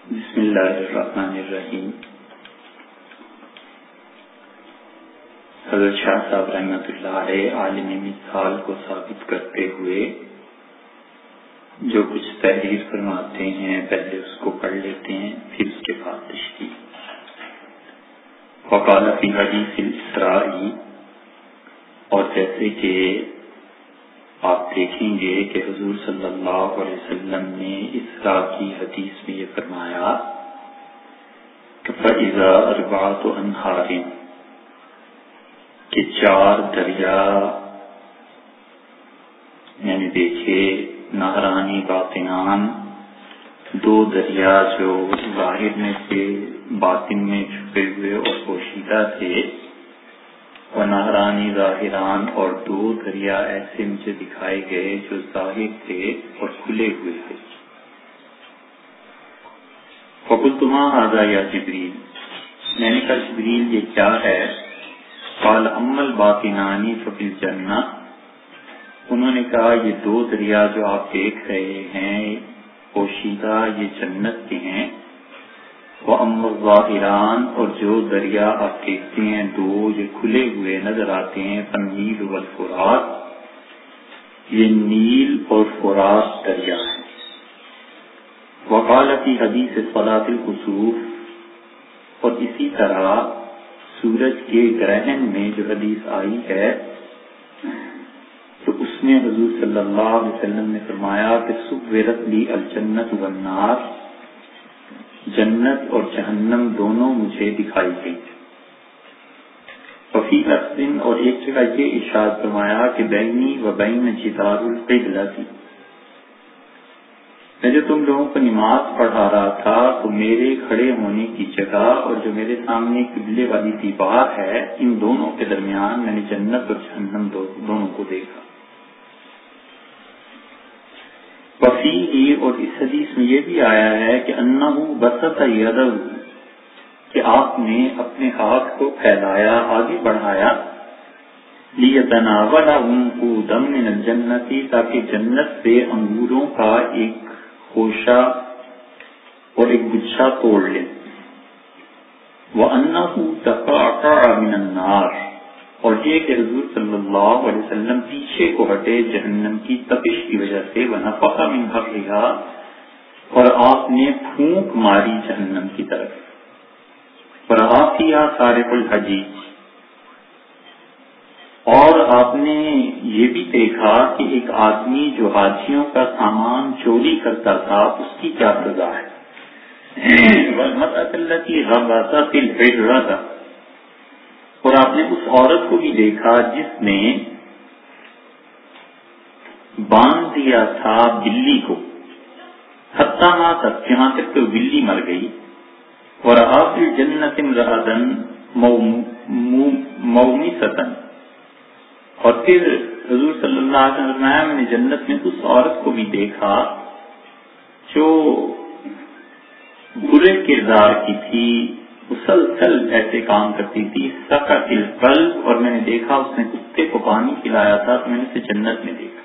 بسم اللہ الرحمن الرحیم۔ حضرت شاہ صاحب رحمۃ اللہ علیہ عالم مثال کو ثابت کرتے ہوئے جو کچھ تحریر فرماتے ہیں پہلے اس کو پڑھ لیتے ہیں، پھر اس کے بعد تشریح۔ وقال فی حدیث الاسراء، اور جیسے کہ آپ دیکھیں گے کہ حضور صلی اللہ علیہ وسلم نے اسراء کی حدیث میں یہ فرمایا کہ فَإِذَا أَرْبَعَةُ أَنْهَارٍ، کہ 4 دریا میں نے دیکھے، نہرانی باطنان، 2 دریا جو ظاہر میں سے باطن میں چھپے ہوئے اور پوشیدہ تھے، ونہرانی ظاہران، اور 2 دریا ایسے مجھے دکھائے گئے جو ظاہر تھے اور کھلے ہوئے تھے۔ فقلت ما ھذا یا جبریل، میں نے کہا جبریل یہ کیا ہے؟ قال اما الباطنان ففی الجنہ، انہوں نے کہا یہ 2 دریا جو آپ دیکھ رہے ہیں پوشیدہ، یہ جنت کے ہیں۔ وَأَمَّا الظَّاهِرَانِ، اور جو دریا آپ دیکھتے ہیں 2 جو کھلے ہوئے نظر آتے ہیں، فَالنِّيلُ وَالْفُرَاتُ، یہ نیل اور فرات دریا ہیں۔ وَقَالَ فِي حَدِيثِ صَلَاةِ الْكُسُوفِ، اور اسی طرح سورج کے گرہن میں جو حدیث آئی ہے تو اس میں حضور صلی اللہ علیہ وسلم نے فرمایا کہ سُوِّرَتْ لِي الْجَنَّةُ وَالنَّارُ، جنت اور جہنم دونوں مجھے دکھائی گئی۔ وفی لفظ، اور ایک جگہ یہ ارشاد فرمایا کہ بینی و بین جدار القبلۃ، میں جو تم لوگوں کو نماز پڑھا رہا تھا تو میرے کھڑے ہونے کی جگہ اور جو میرے سامنے قبلے والی دیوار ہے، ان دونوں کے درمیان میں نے جنت اور جہنم دونوں کو دیکھا۔ وفیہ، اور اس حدیث میں یہ بھی آیا ہے کہ انہ بسط یدہ، کہ آپ نے اپنے ہاتھ کو پھیلایا، آگے بڑھایا، لیتناول عنقودا من الجنۃ، تاکہ جنت سے انگوروں کا ایک خوشہ اور ایک گچھا توڑ لے۔ وانہ تقعقع من النار، اور یہ کہ حضور صلی اللہ علیہ وسلم پیچھے کو ہٹے جہنم کی تپش کی وجہ سے، وَنَفَخَ مِنْ حَرِّهَا، اور آپ نے پھونک ماری جہنم کی طرف۔ وَرَأَىٰ فِيهَا سَارِقُ الْحَجِيجِ، اور آپ نے یہ بھی دیکھا کہ ایک آدمی جو حاجیوں کا سامان چوری کرتا تھا، اس کی کیا سزا ہے۔ وَالْمَرْأَةَ الَّتِي غَبَطَتِ الْحِجْرَةَ، اور آپ نے اس عورت کو بھی دیکھا جس نے باندھ دیا تھا بلی کو، حتیٰ ماں تک، یہاں تک تو بلی مر گئی۔ وَرَأَىٰ فِي الْجَنَّةِ امْرَأَةً مَوْمِسَةً، اور پھر حضور صلی اللہ علیہ وسلم نے میں نے جنت میں اس عورت کو بھی دیکھا جو برے کردار کی تھی، مسلسل ایسے کام کرتی تھی، سقط القلب، اور میں نے دیکھا اس نے کتے کو پانی پلایا تھا، تو میں نے اسے جنت میں دیکھا۔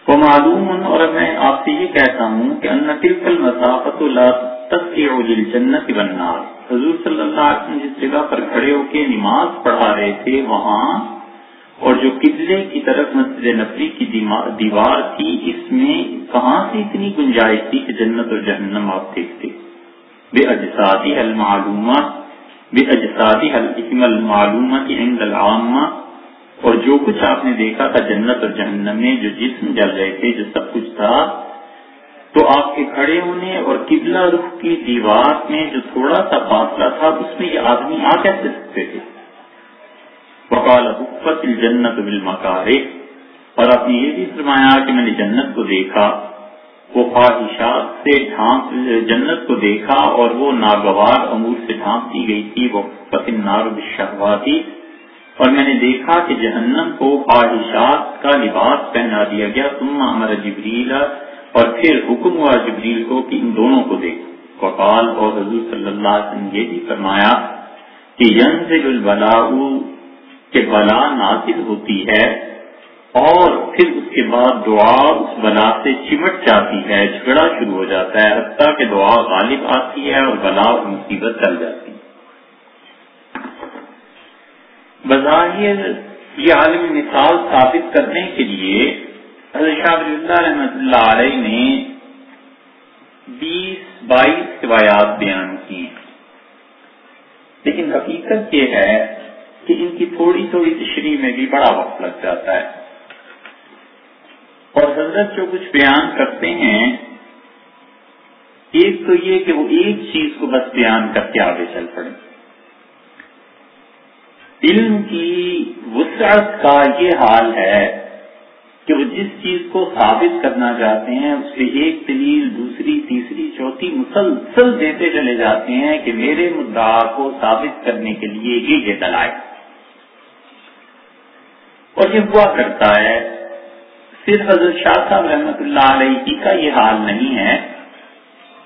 وہ معلوم، اور میں آپ سے یہ کہتا ہوں کہ ان تلک المسافۃ لا تسع للجنۃ والنار، حضور صلی اللہ علیہ وسلم جس جگہ پر کھڑے ہو کے نماز پڑھا رہے تھے وہاں، اور جو قبلے کی طرف مسجد نبوی کی دیوار تھی، اس میں کہاں سے اتنی گنجائش تھی کہ جنت اور جہنم آپ دیکھتے۔ بِأَجْسَادِهَا الْمَعْلُومَةِ، بِأَجْسَادِهَا الْإِثْمَ الْمَعْلُومَةِ عِنْدَ الْعَامَّةِ، اور جو کچھ آپ نے دیکھا تھا جنت اور جہنم میں، جو جسم جل رہے تھے، جو سب کچھ تھا، تو آپ کے کھڑے ہونے اور قبلہ رخ کی دیوار میں جو تھوڑا سا فاصلہ تھا، اس میں یہ آدمی آ کیسے سکتے تھے۔ وَقَالَ حُفَّتِ الْجَنَّةُ بِالْمَكَارِهِ، اور آپ نے یہ بھی فرمایا کہ میں نے جنت کو دیکھا، وہ خواہشات سے جنت کو دیکھا اور وہ ناگوار امور سے ڈھانپ دی گئی تھی۔ وَقَفَتِ النَّارُ بِالشَّهْوَاتِ، اور میں نے دیکھا کہ جہنم کو خواہشات کا لباس پہنا دیا گیا۔ ثُمَّ أَمَرَ جِبْرِيلَ، اور پھر حکم ہوا جبریل کو کہ ان دونوں کو دیکھو۔ وقال، اور حضور صلی اللہ علیہ وسلم یہ بھی فرمایا کہ ينزل البلاء، کہ بلا نازل ہوتی ہے، اور پھر اس کے بعد دعا اس بلا سے چمٹ جاتی ہے، جھگڑا شروع ہو جاتا ہے، حتیٰ کہ دعا غالب آتی ہے اور بلا اور مصیبت ٹل جاتی ہے۔ بظاہر یہ عالم مثال ثابت کرنے کے لیے حضرت شاہ ولی اللہ رحمۃ اللہ علیہ نے 20-22 روایات بیان کی ہیں، لیکن حقیقت یہ ہے کہ ان کی تھوڑی تھوڑی تشریح میں بھی بڑا وقت لگ جاتا ہے، اور حضرت جو کچھ بیان کرتے ہیں ایک تو یہ کہ وہ ایک چیز کو بس بیان کر کے آگے چل پڑے۔ علم کی وسعت کا یہ حال ہے کہ وہ جس چیز کو ثابت کرنا چاہتے ہیں اس سے ایک دلیل دوسری تیسری چوتھی مسلسل دیتے چلے جاتے ہیں کہ میرے مدعا کو ثابت کرنے کے لیے یہ دلائل، اور یہ ہوا کرتا ہے۔ صرف حضرت شاہ صاحب رحمۃ اللہ علیہ کا یہ حال نہیں ہے،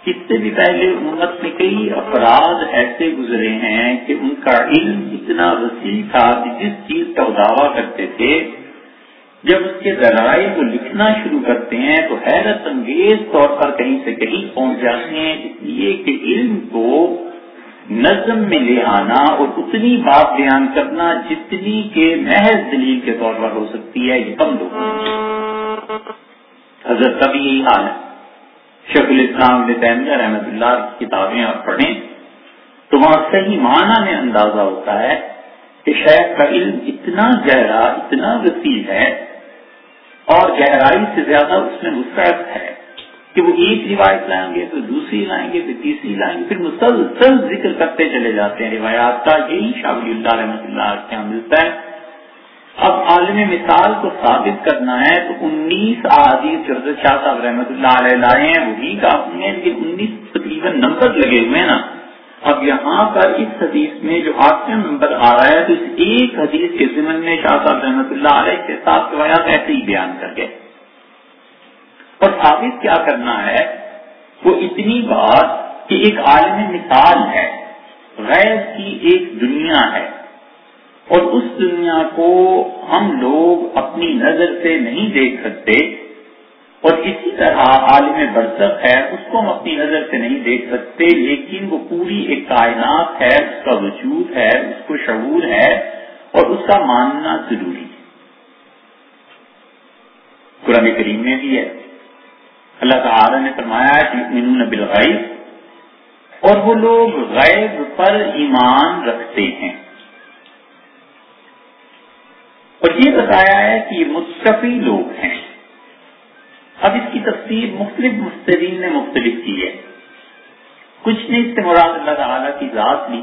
اس سے بھی پہلے امت میں کئی افراد ایسے گزرے ہیں کہ ان کا علم اتنا وسیع تھا کہ جس چیز کا وہ دعویٰ کرتے تھے جب اس کے دلائل کو لکھنا شروع کرتے ہیں تو حیرت انگیز طور پر کہیں سے کہیں پہنچ جاتے ہیں، اس لیے کہ علم کو نظم میں لے آنا اور اتنی بات بیان کرنا جتنی کہ محض دلیل کے طور پر ہو سکتی ہے، یہ کم لوگ ہیں۔ حضرت کا بھی یہی حال ہے۔ شیخ الاسلام ابن تیمیہ رحمۃ اللہ کی کتابیں آپ پڑھیں تو وہاں صحیح معنی میں اندازہ ہوتا ہے کہ شیخ کا علم اتنا گہرا اتنا وسیع ہے اور گہرائی سے زیادہ اس میں وسعت ہے کہ وہ ایک روایت لائیں گے تو دوسری لائیں گے پھر تیسری لائیں گے، پھر مسلسل ذکر کرتے چلے جاتے ہیں روایات کا۔ یہی شاہ ولی اللہ رحمۃ اللہ کے یہاں ملتا ہے۔ اب عالم مثال کو ثابت کرنا ہے تو 19 احادیث جو حضرت شاہ صاحب رحمۃ اللہ علیہ لائے ہیں وہی کافی ہیں، لیکن 19 تقریباً نمبر لگے ہوئے ہیں نا۔ اب یہاں پر اس حدیث میں جو 8واں نمبر آ رہا ہے تو اس ایک حدیث کے ضمن میں شاہ صاحب رحمۃ اللہ علیہ کے 7 روایات ایسے ہی بیان کر گئے، اور ثابت کیا کرنا ہے وہ اتنی بات کہ ایک عالم مثال ہے، غیب کی ایک دنیا ہے، اور اس دنیا کو ہم لوگ اپنی نظر سے نہیں دیکھ سکتے، اور اسی طرح عالم برزخ ہے اس کو ہم اپنی نظر سے نہیں دیکھ سکتے، لیکن وہ پوری ایک کائنات ہے، اس کا وجود ہے، اس کو شعور ہے اور اس کا ماننا ضروری ہے۔ قرآن کریم میں بھی ہے، اللہ تعالی نے فرمایا کہ یؤمنون بالغیب، اور وہ لوگ غیب پر ایمان رکھتے ہیں، اور یہ بتایا ہے کہ یہ متقی لوگ ہیں۔ اب اس کی تفسیر مختلف مفسرین نے مختلف کی ہے، کچھ نے اس سے مراد اللہ تعالیٰ کی ذات لی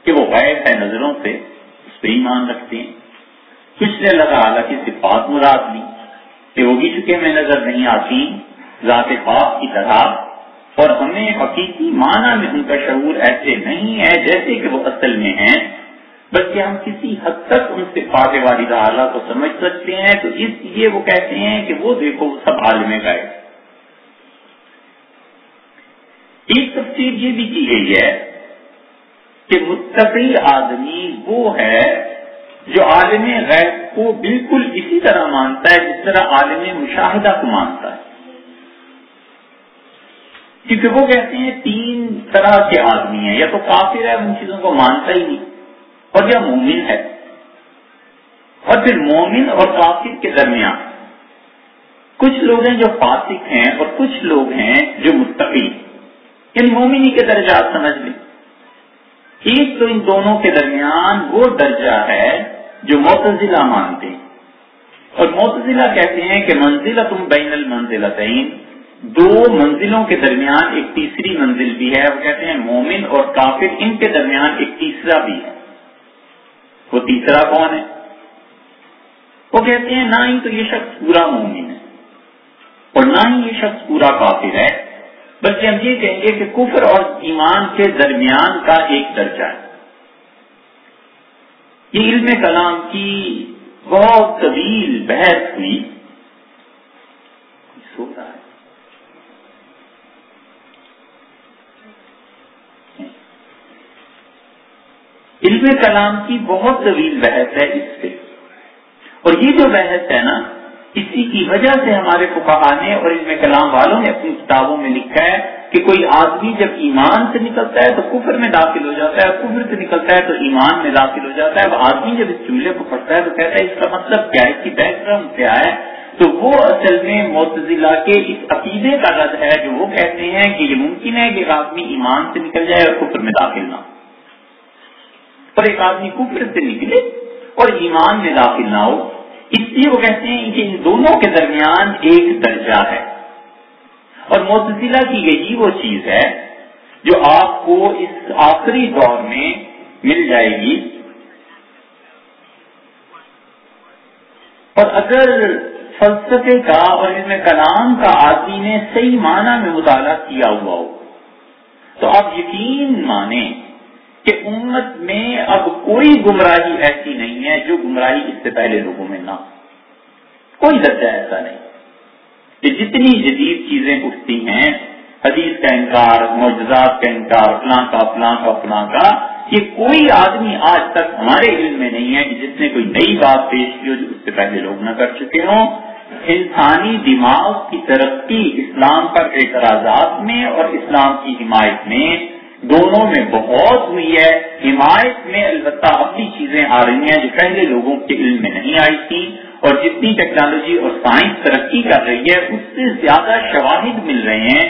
کہ وہ غیب ہے نظروں سے، اس پہ ایمان رکھتے ہیں، کچھ نے اللہ تعالیٰ کی صفات مراد لی کہ وہ بھی چونکہ ہمیں نظر نہیں آتی ذات پاک کی طرح، اور ہمیں حقیقی معنی میں ان کا شعور ایسے نہیں ہے جیسے کہ وہ اصل میں ہیں، بلکہ ہم کسی حد تک ان سے صفات واحدہ اعلیٰ کو سمجھ سکتے ہیں، تو اس لیے وہ کہتے ہیں کہ وہ دیکھو وہ سب عالم غیب۔ ایک تفسیر یہ بھی کی گئی ہے کہ متقی آدمی وہ ہے جو عالم غیب کو بالکل اسی طرح مانتا ہے جس طرح عالم مشاہدہ کو مانتا ہے، کیونکہ وہ کہتے ہیں 3 طرح کے آدمی ہیں، یا تو کافر ہے ان چیزوں کو مانتا ہی نہیں، اور یا مومن ہے، اور پھر مومن اور کافر کے درمیان کچھ لوگ ہیں جو فاسق ہیں اور کچھ لوگ ہیں جو متقی، یعنی مومنی کے درجات سمجھ لیں۔ ایک تو ان دونوں کے درمیان وہ درجہ ہے جو معتزلہ مانتے ہیں، اور معتزلہ کہتے ہیں کہ منزلۃ بین المنزلتین، 2 منزلوں کے درمیان ایک تیسری منزل بھی ہے، وہ کہتے ہیں مومن اور کافر ان کے درمیان ایک تیسرا بھی ہے۔ وہ تیسرا کون ہے؟ وہ کہتے ہیں نہ ہی تو یہ شخص پورا مومن ہے اور نہ ہی یہ شخص پورا کافر ہے، بلکہ ہم یہ کہیں گے کہ کفر اور ایمان کے درمیان کا ایک درجہ ہے۔ یہ علم کلام کی بہت طویل بحث ہوئی، سو رہا ہے علم کلام کی بہت طویل بحث ہے اس سے، اور یہ جو بحث ہے نا، اسی کی وجہ سے ہمارے فقہا نے اور علم کلام والوں نے اپنی کتابوں میں لکھا ہے کہ کوئی آدمی جب ایمان سے نکلتا ہے تو کفر میں داخل ہو جاتا ہے، کفر سے نکلتا ہے تو ایمان میں داخل ہو جاتا ہے۔ اب آدمی جب اس جملے کو پڑھتا ہے تو کہتا ہے اس کا مطلب کیا ہے، اس کی بیک گراؤنڈ کیا ہے؟ تو وہ اصل میں معتزلہ کے اس عقیدے کا رد ہے جو وہ کہتے ہیں کہ یہ ممکن ہے کہ ایک آدمی ایمان سے نکل جائے اور کفر میں داخل نہ ہو، اور ایک آدمی کفر سے نکلے اور ایمان میں داخل نہ ہو۔ اس لیے وہ کہتے ہیں کہ ان دونوں کے درمیان ایک درجہ ہے، اور معتزلہ کی یہی وہ چیز ہے جو آپ کو اس آخری دور میں مل جائے گی۔ اور اگر فلسفے کا اور علم کلام کا آدمی نے صحیح معنی میں مطالعہ کیا ہوا ہو تو آپ یقین مانیں کہ امت میں اب کوئی گمراہی ایسی نہیں ہے جو گمراہی اس سے پہلے لوگوں میں نہ، کوئی درجہ ایسا نہیں کہ جتنی جدید چیزیں اٹھتی ہیں، حدیث کا انکار، معجزات کا انکار، فلاں کا، یہ کوئی آدمی آج تک ہمارے علم میں نہیں ہے کہ جس نے کوئی نئی بات پیش کی ہو جو اس سے پہلے لوگ نہ کر چکے ہوں۔ انسانی دماغ کی ترقی اسلام پر اعتراضات میں اور اسلام کی حمایت میں دونوں میں بہت ہوئی ہے۔ حمایت میں البتہ اپنی چیزیں آ رہی ہیں جو پہلے لوگوں کے علم میں نہیں آئی تھی، اور جتنی ٹیکنالوجی اور سائنس ترقی کر رہی ہے اس سے زیادہ شواہد مل رہے ہیں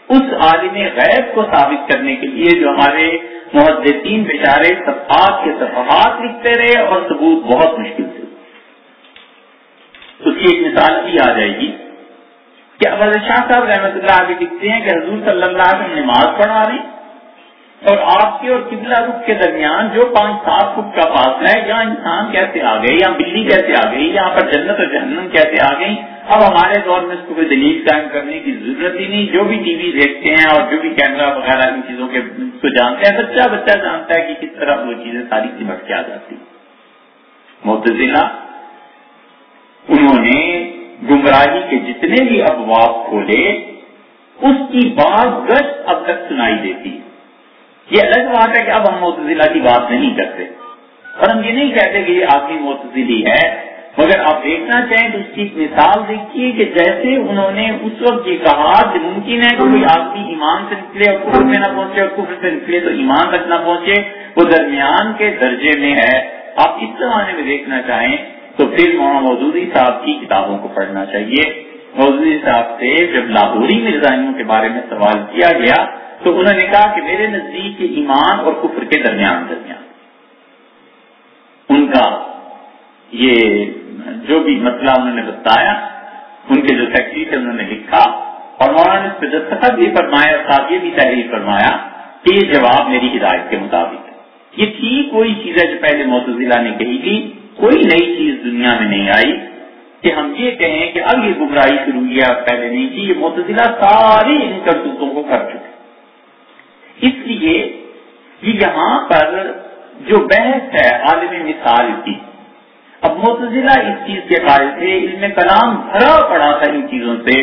اس عالم غیب کو ثابت کرنے کے لیے جو ہمارے محدثین بیچارے صفحات کے صفحات لکھتے رہے اور ثبوت بہت مشکل سے۔ اس کی ایک مثال بھی آ جائے گی کہ احمد شاہ صاحب رحمۃ اللہ علیہ لکھتے ہیں کہ حضور صلی اللہ علیہ وسلم نماز پڑھا رہے ہیں اور آپ کے اور قبلہ رخ کے درمیان جو 5-7 فٹ کا فاصلہ ہے، یہاں انسان کیسے آ گئے، یہاں بلی کیسے آ گئی، یہاں پر جنت اور جہنم کیسے آ گئی۔ اب ہمارے دور میں اس کو کوئی دلیل قائم کرنے کی ضرورت ہی نہیں، جو بھی ٹی وی دیکھتے ہیں اور جو بھی کیمرہ وغیرہ ان چیزوں کے کو جانتے ہیں، بچہ جانتا ہے کہ کس طرح وہ چیزیں ساری سمٹ کے آ جاتی۔ معتزلہ انہوں نے گمراہی کے جتنے بھی ابواب کھولے اس کی بات گشت اب تک سنائی دیتی۔ یہ الگ بات ہے کہ اب ہم معتزلہ کی بات نہیں کرتے اور ہم یہ نہیں کہتے کہ یہ آدمی معتزلی ہے، مگر آپ دیکھنا چاہیں تو اس کی ایک مثال دیکھیے کہ جیسے انہوں نے اس وقت یہ کہا کہ ممکن ہے کہ کوئی آدمی ایمان سے نکلے اور کفر میں نہ پہنچے اور کفر سے نکلے تو ایمان تک نہ پہنچے، وہ درمیان کے درجے میں ہے۔ آپ اس زمانے میں دیکھنا چاہیں تو پھر مولانا مودودی صاحب کی کتابوں کو پڑھنا چاہیے۔ مودودی صاحب سے جب لاہوری مرزائیوں کے بارے میں سوال کیا گیا تو انہوں نے کہا کہ میرے نزدیک ایمان اور کفر کے درمیان ان کا یہ جو بھی مسئلہ انہوں نے بتایا، ان کے جو تحقیق ہے انہوں نے لکھا اور مولانا نے اس پہ دستخط بھی فرمایا اور ساتھ یہ بھی تحریر فرمایا کہ یہ جواب میری ہدایت کے مطابق ہے۔ یہ ٹھیک وہی چیز ہے جو پہلے معتزلہ نے کہی تھی، کوئی نئی چیز دنیا میں نہیں آئی کہ ہم یہ کہیں کہ اب یہ گمراہی شروع ہوئی ہے، پہلے نہیں تھی۔ یہ معتزلہ ساری ان کرتوتوں کو کر چکے۔ اس لیے یہاں پر جو بحث ہے عالم مثال کی، اب معتزلہ اس چیز کے قائل تھے، علم کلام بھرا پڑا تھا ان چیزوں سے۔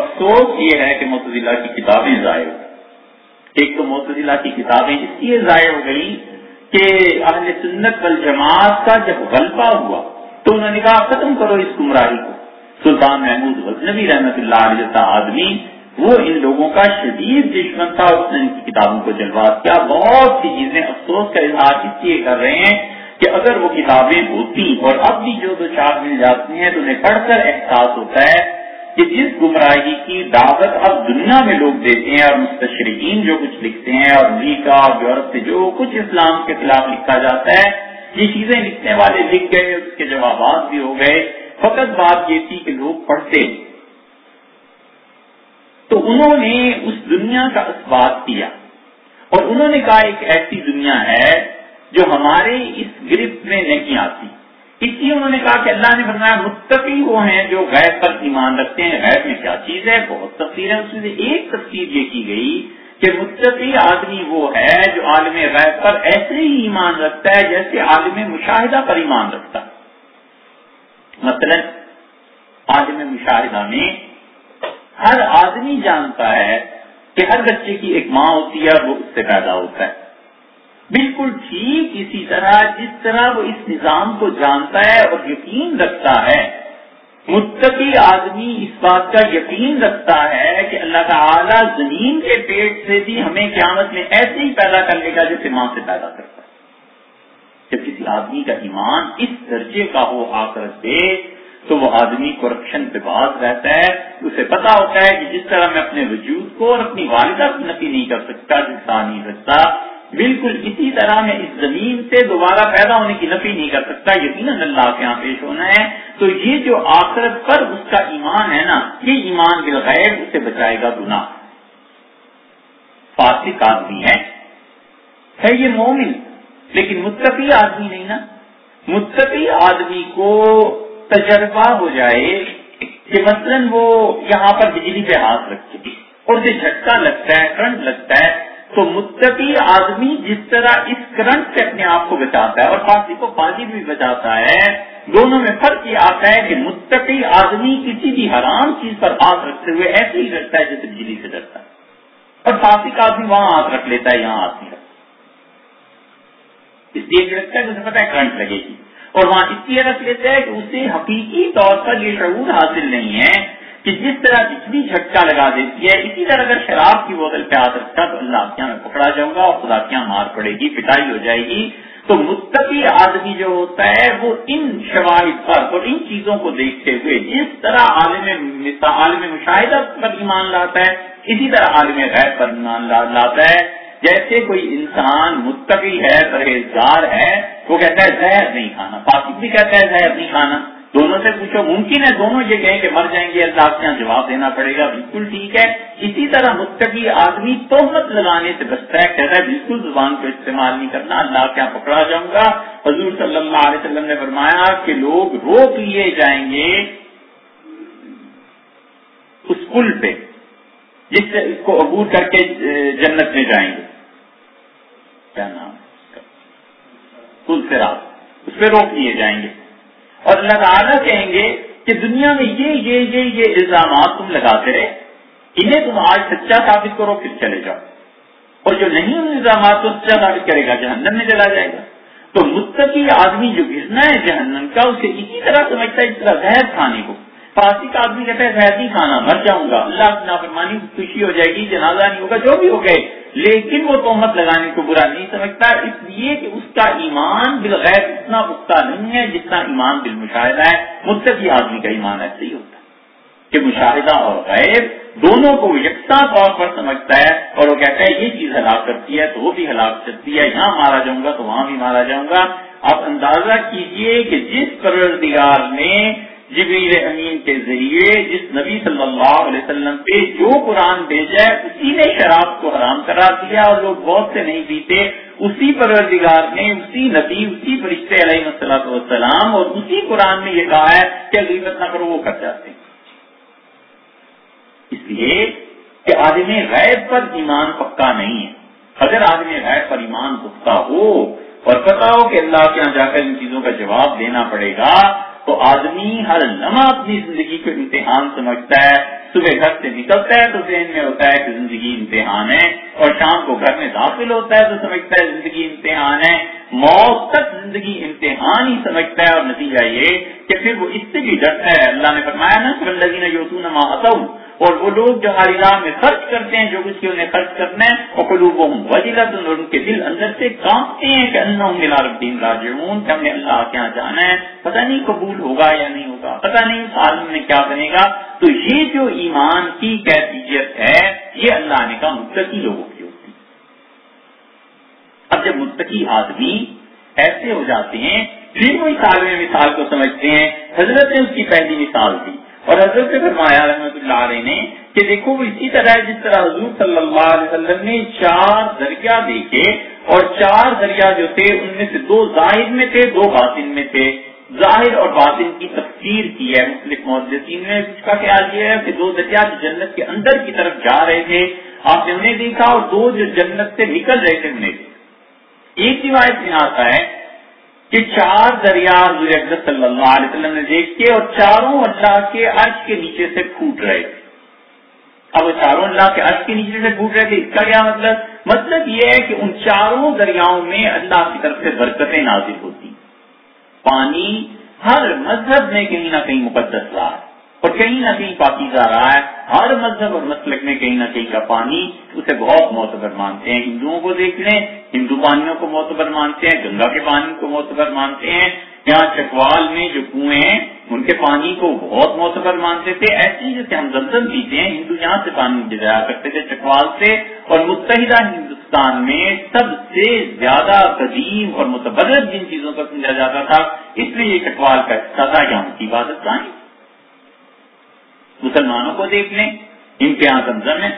افسوس یہ ہے کہ معتزلہ کی کتابیں ضائع ہو گئی۔ ایک تو معتزلہ کی کتابیں اس لیے ضائع ہو گئی کہ اہل سنت والجماعت کا جب غلبہ ہوا تو انہوں نے کہا ختم کرو اس گمراہی کو۔ سلطان محمود غزنوی رحمۃ اللہ علیہ جیسا آدمی وہ ان لوگوں کا شدید دشمن تھا، اس نے ان کی کتابوں کو جلوات کیا۔ بہت سی چیزیں افسوس کا اظہار اس لیے کر رہے ہیں کہ اگر وہ کتابیں ہوتی اور اب بھی جو 2-4 مل جاتی ہیں تو انہیں پڑھ کر احساس ہوتا ہے کہ جس گمراہی کی دعوت اب دنیا میں لوگ دیتے ہیں اور مستشرقین جو کچھ لکھتے ہیں اور امریکہ اور یورپ سے جو کچھ اسلام کے خلاف لکھا جاتا ہے، یہ چیزیں لکھنے والے لکھ گئے، اس کے جوابات بھی ہو گئے، فقط بات یہ تھی کہ لوگ پڑھتے تو انہوں نے اس دنیا کا اثبات کیا اور انہوں نے کہا ایک ایسی دنیا ہے جو ہمارے اس گرفت میں نہیں آتی۔ اس لیے انہوں نے کہا کہ اللہ نے فرمایا متقی وہ ہیں جو غیب پر ایمان رکھتے ہیں۔ غیب میں کیا چیز ہے، بہت تفسیر ہے، اس میں سے ایک تفسیر یہ کی گئی کہ متقی آدمی وہ ہے جو عالم غیب پر ایسے ہی ایمان رکھتا ہے جیسے عالم مشاہدہ پر ایمان رکھتا ہے۔ مثلا عالم مشاہدہ میں ہر آدمی جانتا ہے کہ ہر بچے کی ایک ماں ہوتی ہے اور وہ اس سے پیدا ہوتا ہے۔ بالکل ٹھیک اسی طرح جس طرح وہ اس نظام کو جانتا ہے اور یقین رکھتا ہے، متقی آدمی اس بات کا یقین رکھتا ہے کہ اللہ تعالیٰ زمین کے پیٹ سے بھی ہمیں قیامت میں ایسے ہی پیدا کر لے گا جیسے ماں سے پیدا کرتا ہے۔ جب کسی آدمی کا ایمان اس درجے کا ہو آخرت پہ، تو وہ آدمی کرپشن پہ باز رہتا ہے، اسے پتا ہوتا ہے کہ جس طرح میں اپنے وجود کو اور اپنی والدہ کو نفی نہیں کر سکتا، جھٹلا نہیں سکتا، بالکل اسی طرح میں اس زمین سے دوبارہ پیدا ہونے کی نفی نہیں کر سکتا، یقیناً اللہ کے یہاں پیش ہونا ہے۔ تو یہ جو آخرت پر اس کا ایمان ہے نا، یہ ایمان بالغیب اسے بچائے گا گناہ۔ فاسق آدمی ہے یہ مومن، لیکن متقی آدمی نہیں نا۔ متقی آدمی کو تجربہ ہو جائے کہ مثلاً وہ یہاں پر بجلی پہ ہاتھ رکھے اور اسے جھٹکا لگتا ہے، کرنٹ لگتا ہے، تو متقی آدمی جس طرح اس کرنٹ سے اپنے آپ کو بچاتا ہے اور فاسق کو فاجر بھی بچاتا ہے، دونوں میں فرق یہ آتا ہے کہ متقی آدمی کسی بھی حرام چیز پر ہاتھ رکھتے ہوئے ایسے ہی ڈرتا ہے جیسے بجلی سے ڈرتا ہے، اور فاسق آدمی وہاں ہاتھ رکھ لیتا ہے، یہاں ہاتھ نہیں رکھتا، اس لیے لگتا ہے کہ اسے پتا ہے کرنٹ لگے گی، اور وہاں اس لیے رکھ لیتا ہے کہ اسے حقیقی طور پر یہ شعور حاصل نہیں ہے کہ جس طرح بجلی جھٹکا لگا دیتی ہے، اسی طرح اگر شراب کی بوتل پہ ہاتھ رکھتا تو اللہ کے یہاں میں پکڑا جاؤں گا اور خدا کے یہاں مار پڑے گی، پٹائی ہو جائے گی۔ تو متقی آدمی جو ہوتا ہے وہ ان شواہد پر اور ان چیزوں کو دیکھتے ہوئے جس طرح عالم مشاہدہ پر ایمان لاتا ہے، اسی طرح عالم غیب پر ایمان لاتا ہے۔ جیسے کوئی انسان متقی ہے، پرہیزگار ہے، وہ کہتا ہے زہر نہیں کھانا، فاسق بھی کہتا ہے زہر نہیں کھانا، دونوں سے پوچھو ممکن ہے دونوں یہ کہیں کہ مر جائیں گے، اللہ کے یہاں جواب دینا پڑے گا، بالکل ٹھیک ہے۔ اسی طرح متقی آدمی تہمت لگانے سے بچتا ہے، کہتا ہے بالکل زبان کو استعمال نہیں کرنا، اللہ کے یہاں پکڑا جاؤں گا۔ حضور صلی اللہ علیہ وسلم نے فرمایا کہ لوگ روک لیے جائیں گے اس پل پہ جس سے اس کو عبور کر کے جنت میں جائیں گے، کیا نام ہے پل صراط، اس پہ روک لیے جائیں گے، اور اللہ تعالیٰ کہیں گے کہ دنیا میں یہ الزامات تم لگاتے رہے، انہیں تم آج سچا ثابت کرو پھر چلے جاؤ، اور جو نہیں ان الزامات کو سچا ثابت کرے گا جہنم میں چلا جائے گا۔ تو متقی آدمی جو گرنا ہے جہنم کا، اسے اسی طرح سمجھتا ہے اس طرح زہر کھانے کو۔ فاسق آدمی کہتا ہے زہر نہیں کھانا، مر جاؤں گا، اللہ کی نافرمانی کی خوشی ہو جائے گی، جنازہ نہیں ہوگا، جو بھی ہو گئے، لیکن وہ تہمت لگانے کو برا نہیں سمجھتا، اس لیے کہ اس کا ایمان بالغیب اتنا پختہ نہیں ہے جتنا ایمان بالمشاہدہ ہے۔ متقی آدمی کا ایمان ایسے ہی ہوتا ہے کہ مشاہدہ اور غیب دونوں کو یکساں طور پر سمجھتا ہے، اور وہ کہتا ہے یہ چیز ہلاک کرتی ہے تو وہ بھی ہلاک کرتی ہے، یہاں مارا جاؤں گا تو وہاں بھی مارا جاؤں گا۔ آپ اندازہ کیجئے کہ جس پروردگار نے جبریل امین کے ذریعے جس نبی صلی اللہ علیہ وسلم پہ جو قرآن بھیجا ہے اسی نے شراب کو حرام قرار دیا اور لوگ بہت سے نہیں پیتے، اسی پروردگار نے اسی نبی اسی فرشتے علیہ الصلوۃ والسلام اور اسی قرآن میں یہ کہا ہے کہ غیبت نہ کرو، وہ کر جاتے ہیں۔ اس لیے کہ عالم غیب پر ایمان پکا نہیں ہے۔ اگر عالم غیب پر ایمان پختہ ہو اور پتا ہو کہ اللہ کے یہاں جا کر ان چیزوں کا جواب دینا پڑے گا، تو آدمی ہر لمحہ اپنی زندگی کو امتحان سمجھتا ہے۔ صبح گھر سے نکلتا ہے تو ذہن میں ہوتا ہے کہ زندگی امتحان ہے، اور شام کو گھر میں داخل ہوتا ہے تو سمجھتا ہے زندگی امتحان ہے، موت تک زندگی امتحان ہی سمجھتا ہے، اور نتیجہ یہ کہ پھر وہ اس سے بھی ڈرتا ہے۔ اللہ نے فرمایا نا والذین یؤتون ما آتوا، اور وہ لوگ جو ہماری راہ میں خرچ کرتے ہیں جو کچھ کی انہیں خرچ کرنا ہے، وقلوبہم وجلۃ، اور ان کے دل اندر سے کانپتے ہیں کہ انہم الی ربہم راجعون، کہ ہم نے اللہ کے یہاں جانا ہے، پتہ نہیں قبول ہوگا یا نہیں ہوگا، پتہ نہیں اس عالم میں کیا بنے گا۔ تو یہ جو ایمان کی کیفیت ہے یہ اللہ نے کہا متقی لوگوں کی ہوتی ہے۔ اب جب متقی آدمی ایسے ہو جاتے ہیں پھر وہ اس عالم مثال کو سمجھتے ہیں۔ حضرت نے اس کی پہلی مثال دی، اور حضرت نے فرمایا رحمۃ اللہ علیہ نے کہ دیکھو وہ اسی طرح جس طرح حضور صلی اللہ علیہ وسلم نے 4 دریا دیکھے، اور 4 دریا جو تھے ان میں سے 2 ظاہر میں تھے، 2 باطن میں تھے۔ ظاہر اور باطن کی تفسیر کی ہے مختلف محدثین نے، اس کا خیال یہ ہے کہ 2 دریا جو جنت کے اندر کی طرف جا رہے تھے آپ نے انہیں دیکھا، اور 2 جو جنت سے نکل رہے تھے انہیں دیکھا۔ ایک روایت میں آتا ہے کہ 4 دریا حضور اکرم صلی اللہ علیہ وسلم نے دیکھے، اور چاروں اللہ کے عرش کے نیچے سے پھوٹ رہے تھے۔ اب وہ چاروں اللہ کے عرش کے نیچے سے پھوٹ رہے تھے، اس کا کیا مطلب یہ ہے کہ ان چاروں دریاؤں میں اللہ کی طرف سے برکتیں نازل ہوتی. پانی ہر مذہب میں کہیں نہ کہیں مقدس رہا ہے اور کہیں نہ کہیں پاکیزہ رہا ہے. ہر مذہب اور مسلک میں کہیں نہ کہیں کا پانی اسے بہت معتبر مانتے ہیں. ہندوؤں کو دیکھ لیں، ہندو پانیوں کو معتبر مانتے ہیں، گنگا کے پانی کو معتبر مانتے ہیں. یہاں چکوال میں جو کنویں ہیں ان کے پانی کو بہت معتبر مانتے تھے. ایسی جیسے ہم زمزم پیتے ہیں، ہندو یہاں سے پانی جایا کرتے تھے چکوال سے. اور متحدہ ہندوستان میں سب سے زیادہ قدیم اور متبرک جن چیزوں کو سمجھا جاتا تھا، اس لیے یہ چکوال کا حصہ تھا یہاں کی عبادت گاہیں. مسلمانوں کو دیکھ لیں، ان کے یہاں زمزم ہے.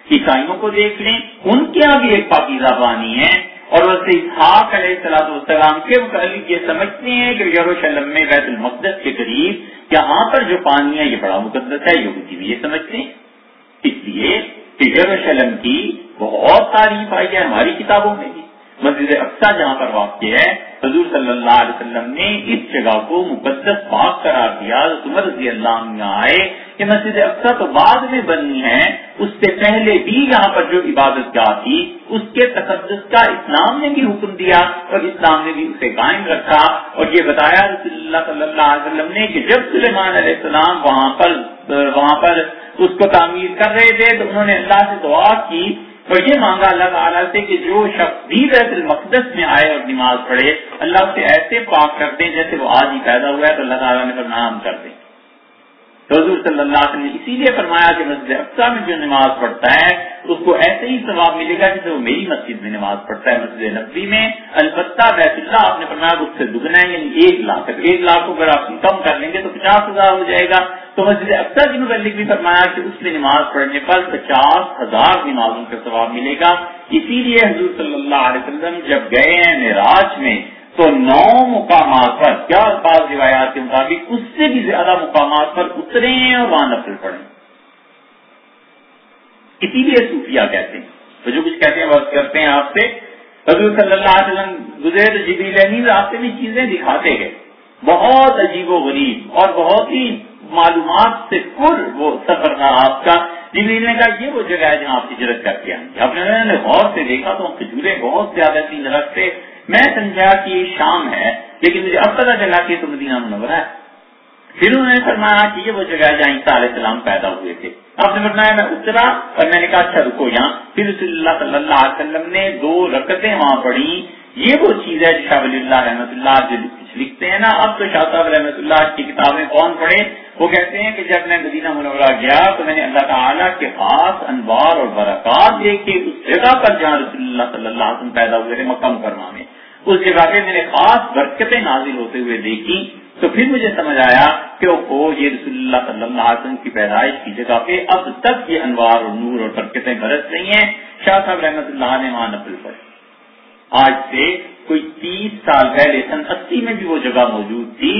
عیسائیوں کو دیکھ لیں، ان کے یہاں بھی ایک پاکیزہ پانی ہے. اور ویسے اسحاق علیہ السلام کے متعلق یہ سمجھتے ہیں کہ یروشلم میں بیت المقدس کے قریب یہاں پر جو پانی ہے یہ بڑا مقدس ہے. یہودی بھی یہ سمجھتے ہیں. اس لیے کہ یروشلم کی بہت تعریف آئی ہے ہماری کتابوں میں بھی. مسجد اقصی جہاں پر واقع ہے، حضور صلی اللہ علیہ وسلم نے اس جگہ کو مقدس پاک قرار دیا. عمر رضی اللہ عنہ آئے کہ مسجد اقصی تو بعد میں بنی ہے، اس سے پہلے بھی یہاں پر جو عبادت گاہ تھی اس کے تقدس کا اسلام نے بھی حکم دیا اور اسلام نے بھی اسے قائم رکھا. اور یہ بتایا رسول اللہ صلی اللہ علیہ وسلم نے کہ جب سلیمان علیہ السلام وہاں پر اس کو تعمیر کر رہے تھے تو انہوں نے اللہ سے دعا کی اور یہ مانگا اللہ تعالیٰ سے کہ جو شخص بھی بیت المقدس میں آئے اور نماز پڑھے اللہ اسے ایسے پاک کر دیں جیسے وہ آج ہی پیدا ہوا ہے. تو اللہ تعالیٰ نے فرمایا ہم کر دیں. تو حضور صلی اللہ علیہ وسلم نے اسی لیے فرمایا کہ مسجد اقصی میں جو نماز پڑھتا ہے اس کو ایسے ہی ثواب ملے گا جیسے وہ میری مسجد میں نماز پڑھتا ہے مسجد نبوی میں. البتہ بیت اللہ آپ نے فرمایا اس سے دگنا ہے، یعنی 1 لاکھ. 1 لاکھ کو اگر آپ کم کر لیں گے تو 50,000 ہو جائے گا. تو مسجد اقصی کے متعلق بھی فرمایا کہ اس میں نماز پڑھنے پر 50,000 نمازوں کا ثواب ملے گا. اسی لیے حضور صلی اللہ علیہ وسلم جب گئے ہیں معراج میں تو 9 مقامات پر، کیا بعض روایات کے مطابق اس سے بھی زیادہ مقامات پر اترے ہیں اور وہاں نفل پڑھیں. اسی لیے صوفیہ کہتے ہیں تو جو کچھ کہتے ہیں بس کرتے ہیں آپ سے. حضور صلی اللہ علیہ وسلم گزرے تو جبریل امین راستے میں چیزیں دکھاتے گئے، بہت عجیب و غریب اور بہت ہی معلومات سے پر وہ سفر تھا آپ کا. جبریل نے کہا یہ وہ جگہ ہے جہاں آپ ہجرت کر کے آئیں گے. آپ نے غور سے دیکھا تو کھجورے بہت زیادہ تھی درخت تھے. میں سمجھا کہ یہ شام ہے لیکن مجھے اب پتہ چلا کہ تو مدینہ منورہ ہے. پھر انہوں نے فرمایا کہ یہ وہ جگہ ہے جہاں عیسیٰ علیہ السلام پیدا ہوئے تھے. آپ نے فرمایا میں اترا اور میں نے کہا اچھا رکو یہاں. پھر رسول اللہ صلی اللہ علیہ وسلم نے 2 رکعتیں وہاں پڑھی. یہ وہ چیز ہے جو شاہ ولی اللہ رحمۃ اللہ جو لکھتے ہیں نا. اب تو شاہ صاحب رحمۃ اللہ کی کتابیں کون پڑھے؟ وہ کہتے ہیں کہ جب میں مدینہ منورہ گیا تو میں نے اللہ تعالیٰ کے خاص انوار اور برکات دیکھے اس جگہ پر جہاں رسول اللہ صلی اللہ علیہ وسلم پیدا ہوئے تھے مکہ مکرمہ میں. اس جگہ پہ میں نے خاص برکتیں نازل ہوتے ہوئے دیکھی. تو پھر مجھے سمجھ آیا کہ یہ رسول اللہ صلی اللہ علیہ وسلم کی پیدائش کی جگہ پہ اب تک یہ انوار اور نور اور برکتیں برس رہی ہیں. شاہ صاحب رحمۃ اللہ نے وہاں نفل پڑھے. آج سے کوئی 30 سال پہلے سن 80 میں بھی وہ جگہ موجود تھی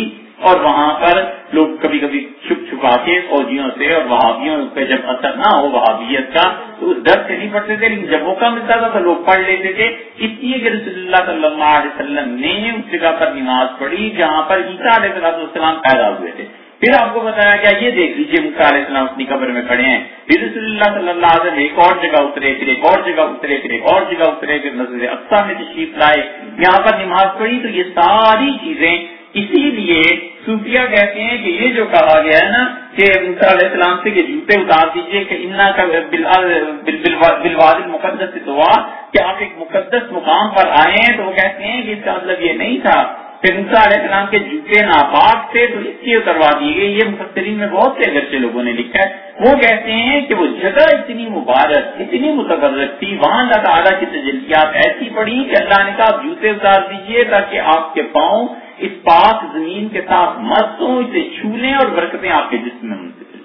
اور وہاں پر لوگ کبھی کبھی چھپ چھپا کے فوجیوں سے اور وہابیوں پہ جب اثر نہ ہو وہابیت کا تو اس ڈر سے نہیں پڑھتے تھے، لیکن جب موقع ملتا تھا تو لوگ پڑھ لیتے تھے. اس لیے کہ رسول اللہ صلی اللہ علیہ وسلم نے اس جگہ پر نماز پڑھی جہاں پر عیسیٰ علیہ السلام پیدا ہوئے تھے. پھر آپ کو بتایا گیا یہ دیکھ لیجیے موسیٰ علیہ السلام اپنی قبر میں کھڑے ہیں. پھر رسول اللہ صلی اللہ علیہ وسلم ایک اور جگہ اترے، پھر ایک اور جگہ اترے، پھر ایک اور جگہ اترے، پھر مسجد اقصی میں تشریف لائے، یہاں پر نماز پڑھی. تو یہ ساری چیزیں اسی لیے صوفیہ کہتے ہیں کہ یہ جو کہا گیا ہے نا کہ موسیٰ علیہ السلام سے کہ جوتے اتار دیجیے کہ انا کا بالواد المقدس دعا کہ آپ ایک مقدس مقام پر آئے ہیں، تو وہ کہتے ہیں کہ اس کا مطلب یہ نہیں تھا کہ موسیٰ علیہ السلام کے جوتے ناپاک تھے تو اس لیے اتروا دیے گئے. یہ مفسرین میں بہت سے اگرچہ لوگوں نے لکھا ہے. وہ کہتے ہیں کہ وہ جگہ اتنی مبارک اتنی متبرک تھی، وہاں اللہ تعالیٰ کی تجلیات ایسی پڑی کہ اللہ نے کہا جوتے اتار دیجیے تاکہ آپ کے پاؤں اس پاک زمین کے ساتھ مست ہوں، اسے چھو لیں اور برکتیں آپ کے جسم میں منتقل.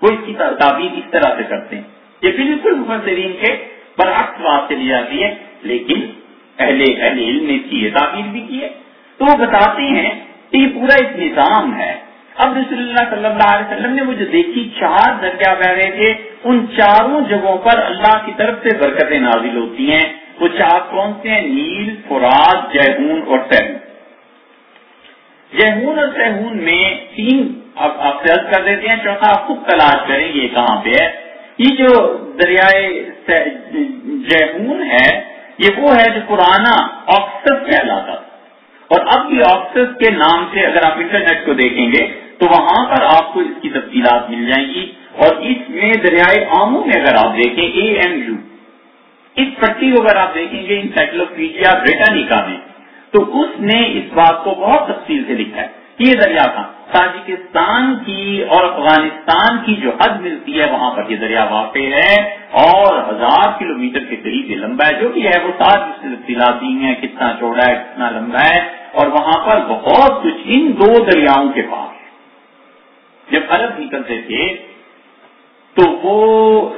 وہ اس کی تعبیر اس طرح سے کرتے ہیں. یہ بالکل مفسرین کے برعکس بات چلی جاتی ہے، لیکن اہل علم نے اس کی یہ تعبیر بھی کی ہے. تو وہ بتاتے ہیں کہ یہ پورا ایک نظام ہے. اب رسول اللہ صلی اللہ علیہ وسلم نے وہ جو دیکھی 4 دریا بہ رہے تھے، ان چاروں جگہوں پر اللہ کی طرف سے برکتیں نازل ہوتی ہیں. وہ 4 کون سے ہیں؟ نیل، فرات، جیہون اور سہون. جیہون اور سہون میں 3 اب آپ سے عرض کر دیتے ہیں، چوتھا آپ خود تلاش کریں یہ کہاں پہ ہے۔ یہ جو دریائے جیہون ہے یہ وہ ہے جو پرانا آکسس کہلاتا تھا، اور اب بھی آکسس کے نام سے اگر آپ انٹرنیٹ کو دیکھیں گے تو وہاں پر آپ کو اس کی تفصیلات مل جائیں گی۔ اور اس میں دریائے آمو میں اگر آپ دیکھیں AMU، اس پٹی کو اگر آپ دیکھیں گے انسائکلوپیڈیا بریٹانیکا میں، تو اس نے اس بات کو بہت تفصیل سے لکھا ہے کہ یہ دریا تھا تاجکستان کی اور افغانستان کی جو حد ملتی ہے وہاں پر یہ دریا واقع ہے، اور 1000 کلومیٹر کے قریب یہ لمبا ہے، جو بھی ہے وہ ساتھ اس سے تفصیلات دی ہیں، کتنا چوڑا ہے کتنا لمبا ہے، اور وہاں پر بہت کچھ ان دو دریاؤں کے پاس جب عرب نکلتے تھے تو وہ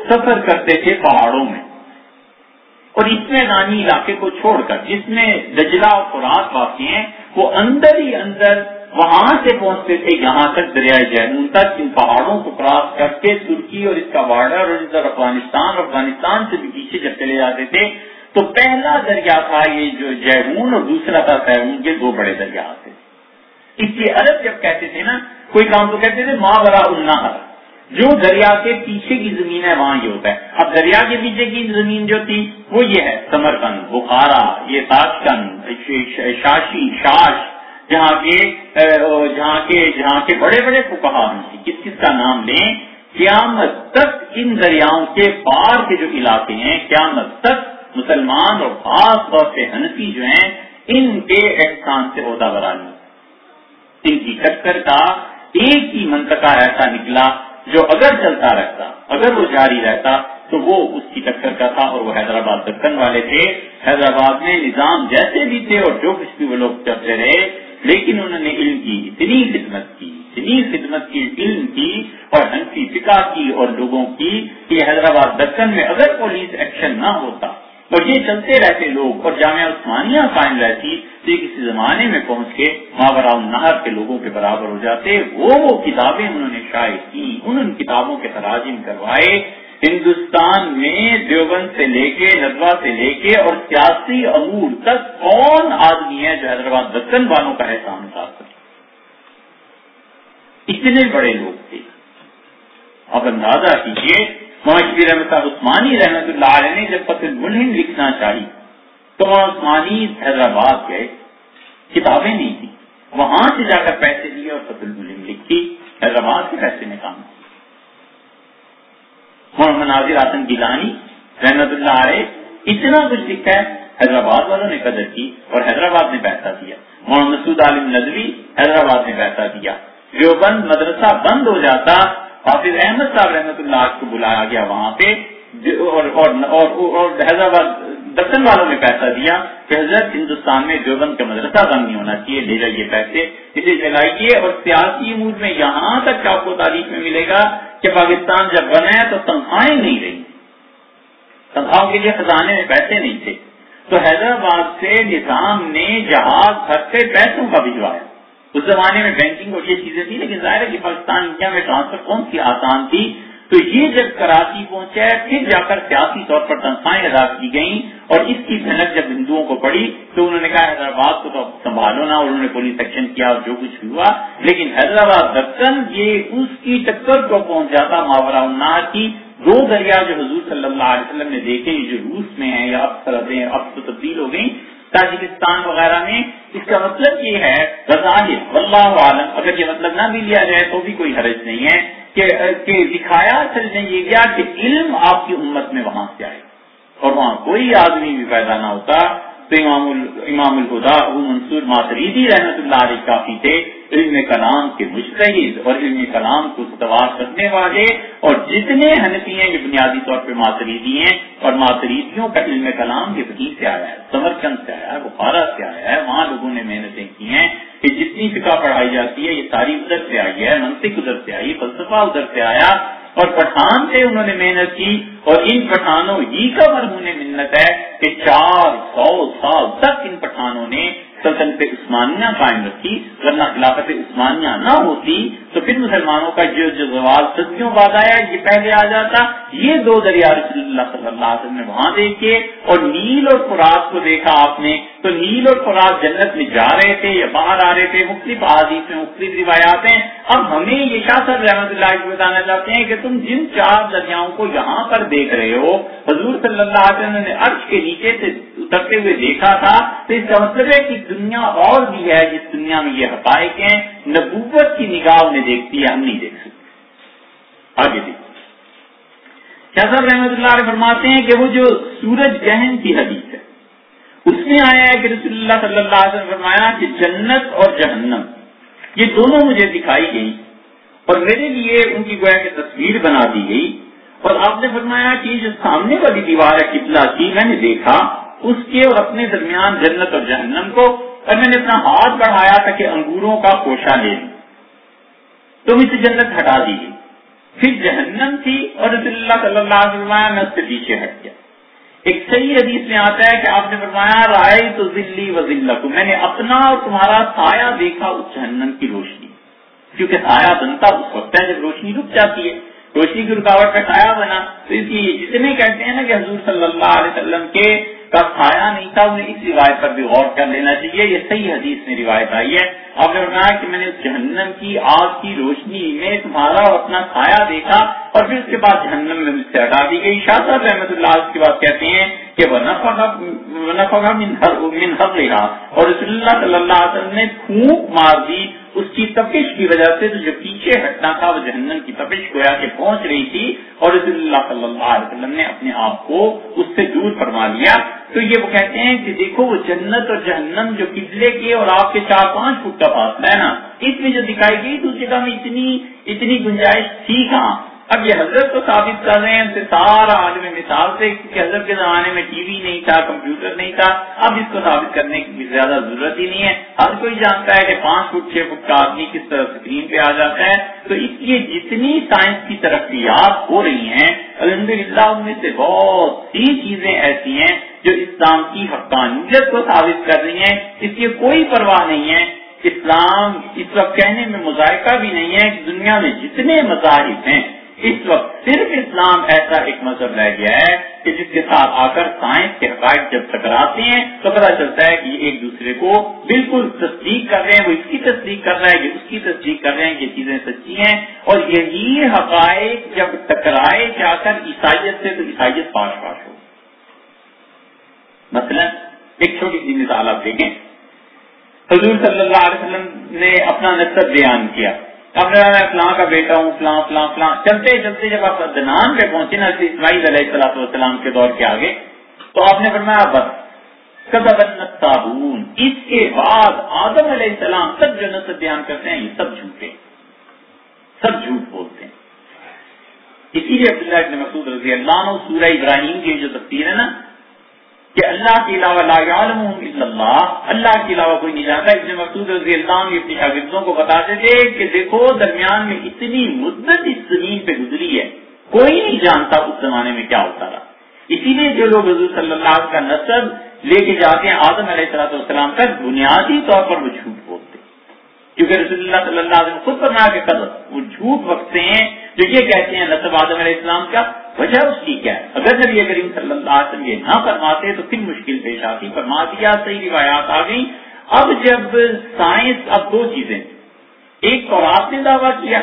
سفر کرتے تھے پہاڑوں میں، اور اس میدانی علاقے کو چھوڑ کر جس میں دجلہ اور فرات واقع ہیں، وہ اندر ہی اندر وہاں سے پہنچتے تھے یہاں تک دریائے جیہون تک، ان پہاڑوں کو کراس کر کے ترکی اور اس کا بارڈر اور ادھر افغانستان سے بھی پیچھے جب چلے جاتے تھے تو پہلا دریا تھا یہ جو جیہون اور دوسرا تھا سیہون، یہ دو بڑے دریا تھے۔ اس لیے عرب جب کہتے تھے نا کوئی کام تو کہتے تھے ماوراء النہر، جو دریا کے پیچھے کی زمین ہے وہاں یہ ہوتا ہے۔ اب دریا کے پیچھے کی زمین جو تھی وہ یہ ہے سمرقند، بخارا، یہ تاشکند، شاش، جہاں کے بڑے بڑے فقہا ہیں، کس کا نام لیں، قیامت تک ان دریاؤں کے پار کے جو علاقے ہیں قیامت تک مسلمان اور خاص طور سے حنفی جو ہیں ان کے احسان سے عہدہ برانی، ان کی ٹکر کا ایک ہی منطقہ ایسا نکلا جو اگر چلتا رہتا، اگر وہ جاری رہتا تو وہ اس کی ٹکر کا تھا، اور وہ حیدرآباد دکن والے تھے۔ حیدرآباد میں نظام جیسے بھی تھے اور جو کچھ بھی وہ لوگ کرتے رہے، لیکن انہوں نے علم کی اتنی خدمت کی علم کی اور حنفی فقہ کی اور لوگوں کی کہ حیدرآباد دکن میں اگر پولیس ایکشن نہ ہوتا اور یہ چلتے رہتے لوگ اور جامعہ عثمانیہ قائم رہتی تو یہ کسی زمانے میں پہنچ کے ماوراء النہر کے لوگوں کے برابر ہو جاتے۔ وہ کتابیں انہوں نے شائع کی، ان کتابوں کے تراجم کروائے۔ ہندوستان میں دیوبند سے لے کے ندوہ سے لے کے اور سیاسی امور تک کون آدمی ہے جو حیدرآباد دکن والوں کا احسان اٹھا سکے؟ اتنے بڑے لوگ تھے۔ اب اندازہ کیجیے مولانا شبیر احمد صاحب عثمانی رحمۃ اللہ علیہ نے جب فتح الملہم لکھنا چاہی تو مولانا عثمانی حیدرآباد گئے، کتابیں نہیں تھی، وہاں سے جا کر پیسے لیے اور فتح الملہم لکھی، حیدرآباد کے پیسے میں کام کیا۔ مولانا ناظر حسن گیلانی رحمۃ اللہ علیہ اتنا کچھ لکھا ہے، حیدرآباد والوں نے قدر کی اور حیدرآباد نے پیسہ دیا۔ مولانا مسعود عالم ندوی حیدرآباد نے پیسہ دیا۔ دیوبند مدرسہ بند ہو جاتا، حافظ احمد صاحب رحمۃ اللہ کو بلایا گیا وہاں پہ، اور حیدرآباد دکن والوں نے پیسہ دیا کہ حضرت ہندوستان میں دیوبند کا مدرسہ بند نہیں ہونا چاہیے، لے جائیے پیسے، اسے چلائیے۔ اور سیاسی امور میں یہاں تک آپ کو تاریخ میں ملے گا کہ پاکستان جب بنا ہے تو تنخواہیں نہیں رہی، تنخواہوں کے لیے خزانے میں پیسے نہیں تھے، تو حیدرآباد سے نظام نے جہاز بھر کے پیسوں کا بھجوایا۔ اس زمانے میں بینکنگ اور یہ چیزیں تھی، لیکن ظاہر ہے کہ پاکستان انڈیا میں ٹرانسفر کون سی آسان تھی، تو یہ جب کراچی پہنچا ہے پھر جا کر سیاسی طور پر تنخواہیں ادا کی گئیں، اور اس کی بھنک جب ہندوؤں کو پڑی تو انہوں نے کہا حیدرآباد کو تو سنبھالو نا، اور انہوں نے پولیس ایکشن کیا اور جو کچھ بھی ہوا، لیکن حیدرآباد دکن یہ اس کی ٹکر کو پہنچ جاتا ماوراء النہر کی۔ دو دریا جو حضور صلی اللہ علیہ وسلم نے دیکھے جو روس میں ہیں یا اب تو تبدیل ہو گئی تاجکستان وغیرہ میں، اس کا مطلب یہ ہے بظاہر واللہ عالم، اگر یہ مطلب نہ بھی لیا جائے تو بھی کوئی حرج نہیں ہے کہ دکھایا اصل نے یہ کیا کہ علم آپ کی امت میں وہاں سے آئے، اور وہاں کوئی آدمی بھی پیدا نہ ہوتا تو امام الہدا ابو منصور ماتریدی رحمۃ اللہ علیہ کافی تھے، علم کلام کے مجتہد اور علم کلام کو استوار کرنے والے، اور جتنے حنفی ہیں یہ بنیادی طور پہ ماتریدی ہیں، اور ماتریدیوں کا علم کلام یہ وہیں سے آیا ہے، سمرقند سے آیا ہے، بخارا سے آیا ہے، وہاں لوگوں نے محنتیں کی ہیں کہ جتنی فقہ پڑھائی جاتی ہے یہ ساری ادھر سے آئی ہے، منطق ادھر سے آئی، فلسفہ ادھر سے آیا، اور پٹھان سے انہوں نے محنت کی، اور ان پٹھانوں ہی کا مرہون منت ہے کہ 400 سال تک ان پٹھانوں نے سلطنت عثمانیہ قائم رکھی، ورنہ خلافت عثمانیہ نہ ہوتی تو پھر مسلمانوں کا جو زوال صدیوں بعد آیا یہ پہلے آ جاتا۔ یہ دو دریا رسول اللہ صلی اللہ علیہ وسلم نے وہاں دیکھے، اور نیل اور فرات کو دیکھا آپ نے، تو نیل اور فرات جنت میں جا رہے تھے یا باہر آ رہے تھے، مختلف احادیث میں مختلف روایات ہیں۔ اب ہمیں یہ شاہ صاحب رحمۃ اللہ علیہ بتانا چاہتے ہیں کہ تم جن 4 دریاؤں کو یہاں پر دیکھ رہے ہو، حضور صلی اللہ علیہ وسلم نے عرش کے نیچے سے اترتے ہوئے دیکھا تھا، تو اس کا مطلب ہے کہ دنیا اور بھی ہے جس دنیا میں یہ حقائق ہیں، نبوت کی نگاہ انہیں دیکھتی ہے، ہم نہیں دیکھ سکتے۔ آگے دیکھیں شاہ صاحب رحمۃ اللہ علیہ فرماتے ہیں کہ وہ جو سورج گہن کی حدیث ہے اس میں آیا ہے کہ رسول اللہ صلی اللہ علیہ وسلم فرمایا کہ جنت اور جہنم یہ دونوں مجھے دکھائی گئی اور میرے لیے ان کی گویا کی تصویر بنا دی گئی، اور آپ نے فرمایا کہ جو سامنے والی دیوار ہے قبلہ کی، میں نے دیکھا اس کے اور اپنے درمیان جنت اور جہنم کو، اور میں نے اپنا ہاتھ بڑھایا تھا کہ انگوروں کا خوشہ لے لوں، تو مجھ سے جنت ہٹا دی گئی، پھر جہنم تھی اور رسول اللہ صلی اللہ علیہ وسلم میں اس سے پیچھے ہٹ گیا۔ ایک صحیح حدیث میں آتا ہے کہ آپ نے فرمایا رائے تو ذلی و ذلکم، میں نے اپنا اور تمہارا سایہ دیکھا اس جہنم کی روشنی، کیونکہ سایہ بنتا اس وقت ہے جب روشنی رک جاتی ہے، روشنی کی رکاوٹ کا سایہ بنا، تو اس لیے جتنے کہتے ہیں نا کہ حضور صلی اللہ علیہ وسلم کے کا سایہ نہیں تھا، انہیں اس روایت پر بھی غور کر لینا چاہیے، یہ صحیح حدیث میں روایت آئی ہے۔ آپ نے فرمایا کہ میں نے اس جہنم کی آگ کی روشنی میں تمہارا اور اپنا سایہ دیکھا، اور پھر اس کے بعد جہنم میں مجھ سے ہٹا دی گئی۔ شاہ صاحب رحمۃ اللہ اس کے بعد کہتے ہیں کہ وَنَفَخَ مِنْ حَقِّهَا، اور رسول اللہ صلی اللہ علیہ وسلم نے پھونک مار دی اس کی تپش کی وجہ سے، تو جو پیچھے ہٹنا تھا وہ جہنم کی تپش گویا کہ پہنچ رہی تھی، اور رسول اللہ صلی اللہ علیہ وسلم نے اپنے آپ کو اس سے دور فرما لیا۔ تو یہ وہ کہتے ہیں کہ دیکھو وہ جنت اور جہنم جو قبلے کے اور آپ کے 4-5 فٹ کا فاصلہ ہے نا، اس میں جو دکھائی گئی تو اس جگہ میں اتنی گنجائش تھی کہاں۔ اب یہ حضرت کو ثابت کر رہے ہیں ان سے سارا عالم مثال سے کہ حضرت کے زمانے میں ٹی وی نہیں تھا، کمپیوٹر نہیں تھا، اب اس کو ثابت کرنے کی زیادہ ضرورت ہی نہیں ہے، ہر کوئی جانتا ہے کہ 5 فٹ 6 فٹ کا آدمی کس طرح اسکرین پہ آ جاتا ہے۔ تو اس لیے جتنی سائنس کی ترقیات ہو رہی ہیں الحمدللہ ان میں سے بہت سی چیزیں ایسی ہیں جو اسلام کی حقانیت کو ثابت کر رہی ہیں، اس کی کوئی پرواہ نہیں ہے۔ اسلام اس وقت کہنے میں مذائقہ بھی نہیں ہے کہ دنیا میں جتنے مذاہب ہیں اس وقت صرف اسلام ایسا ایک مذہب رہ گیا ہے کہ جس کے ساتھ آ کر سائنس کے حقائق جب ٹکراتے ہیں تو پتہ چلتا ہے کہ یہ ایک دوسرے کو بالکل تصدیق کر رہے ہیں، وہ اس کی تصدیق کر رہا ہے، یہ اس کی تصدیق کر رہے ہیں، یہ چیزیں سچی ہیں، اور یہی حقائق جب ٹکرائے جا کر عیسائیت سے تو عیسائیت پاش پاش ہو۔ مثلا ایک چھوٹی سی مثال آپ دیکھیں، حضور صلی اللہ علیہ وسلم نے اپنا نسب بیان کیا، اب میں فلاں کا بیٹا ہوں، فلاں فلاں فلاں، چلتے چلتے جب آپ عدنان پہ پہنچے نا اسماعیل علیہ السلام کے دور کے آگے، تو آپ نے فرمایا بس کذب النصابون، اس کے بعد آدم علیہ السلام تک جو نسب بیان کرتے ہیں یہ سب جھوٹے، سب جھوٹ بولتے ہیں۔ اسی لیے عبداللہ ابن مسعود رضی اللہ عنہ سورہ ابراہیم کی جو تفسیر ہے نا کہ اللہ کے علاوہ لا یعلمهم الا اللہ، اللہ کے علاوہ کوئی نہیں جانتا، ابن مسعود رضی اللہ عنہ اپنے شاگردوں کو بتاتے تھے کہ دیکھو درمیان میں اتنی مدت اس زمین پہ گزری ہے، کوئی نہیں جانتا اس زمانے میں کیا ہوتا رہا۔ اسی لیے جو لوگ حضور صلی اللہ علیہ وسلم کا نسب لے کے جاتے ہیں آدم علیہ السلام تک، بنیادی طور پر وہ جھوٹ بولتے ہیں، کیونکہ رسول اللہ صلی اللہ علیہ وسلم خود فرمایا کہ قدر وہ جھوٹ بکتے ہیں جو یہ کہتے ہیں نسب آدم علیہ السلام کا، وجہ اس کی کیا ہے؟ اگر نبی کریم صلی اللہ علیہ وسلم یہ نہ فرماتے تو پھر مشکل پیش آتی، فرما دیا، صحیح روایات آ گئی۔ اب جب سائنس، اب دو چیزیں، ایک تورات نے دعویٰ کیا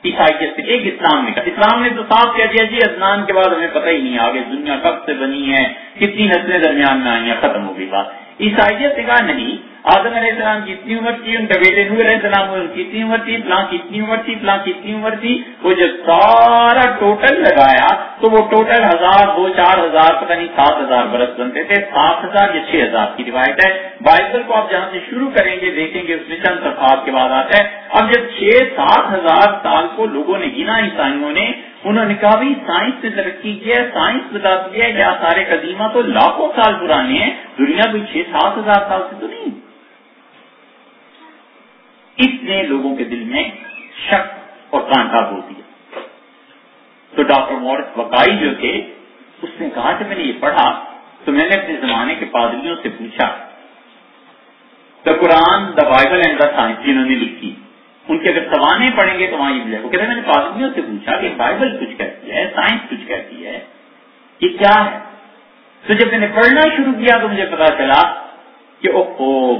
عیسائیت سے، ایک اسلام نے کہا، اسلام نے تو صاف کہہ دیا جی عدنان کے بعد ہمیں پتہ ہی نہیں آگے دنیا کب سے بنی ہے، کتنی نسلیں درمیان میں آئی ہیں، ختم ہو گئی بات۔ عیسائیت نے کہا نہیں، آدم علیہ السلام کی اتنی عمر تھی، ان کا بیٹے نوح علیہ السلام کی اتنی عمر تھی، فلاں کی اتنی عمر تھی، فلاں کی اتنی عمر تھی۔ وہ جب سارا ٹوٹل لگایا تو وہ ٹوٹل 1000 2 4000 پتہ نہیں 7000 برس بنتے تھے، 7000 یا 6000 کی روایت ہے۔ بائبل کو آپ جہاں سے شروع کریں گے دیکھیں گے اس میں چند صفحات کے بعد آتا ہے۔ اب جب 6-7 ہزار سال کو لوگوں نے گنا عیسائیوں نے، انہوں نے کہا بھائی سائنس نے ترقی کی ہے، سائنس بتاتی ہے کہ آثار قدیمہ تو لاکھوں سال پرانے ہیں، دنیا کوئی 6-7 ہزار سال سے تو نہیں۔ اس نے لوگوں کے دل میں شک اور کانٹا بو دیا۔ تو ڈاکٹر مورس وقائی جو تھے اس نے کہا کہ میں نے یہ پڑھا تو میں نے اپنے زمانے کے پادریوں سے پوچھا، the Quran the Bible and the science جنہوں نے لکھی، ان کے اگر سوانے پڑھیں گے تو وہاں یہ ملے. وہ کہتے ہیں میں نے پادریوں سے پوچھا کہ بائبل کچھ کہتی ہے، سائنس کچھ کہتی ہے، یہ کیا ہے؟ تو جب میں نے پڑھنا شروع کیا تو مجھے پتا چلا کہ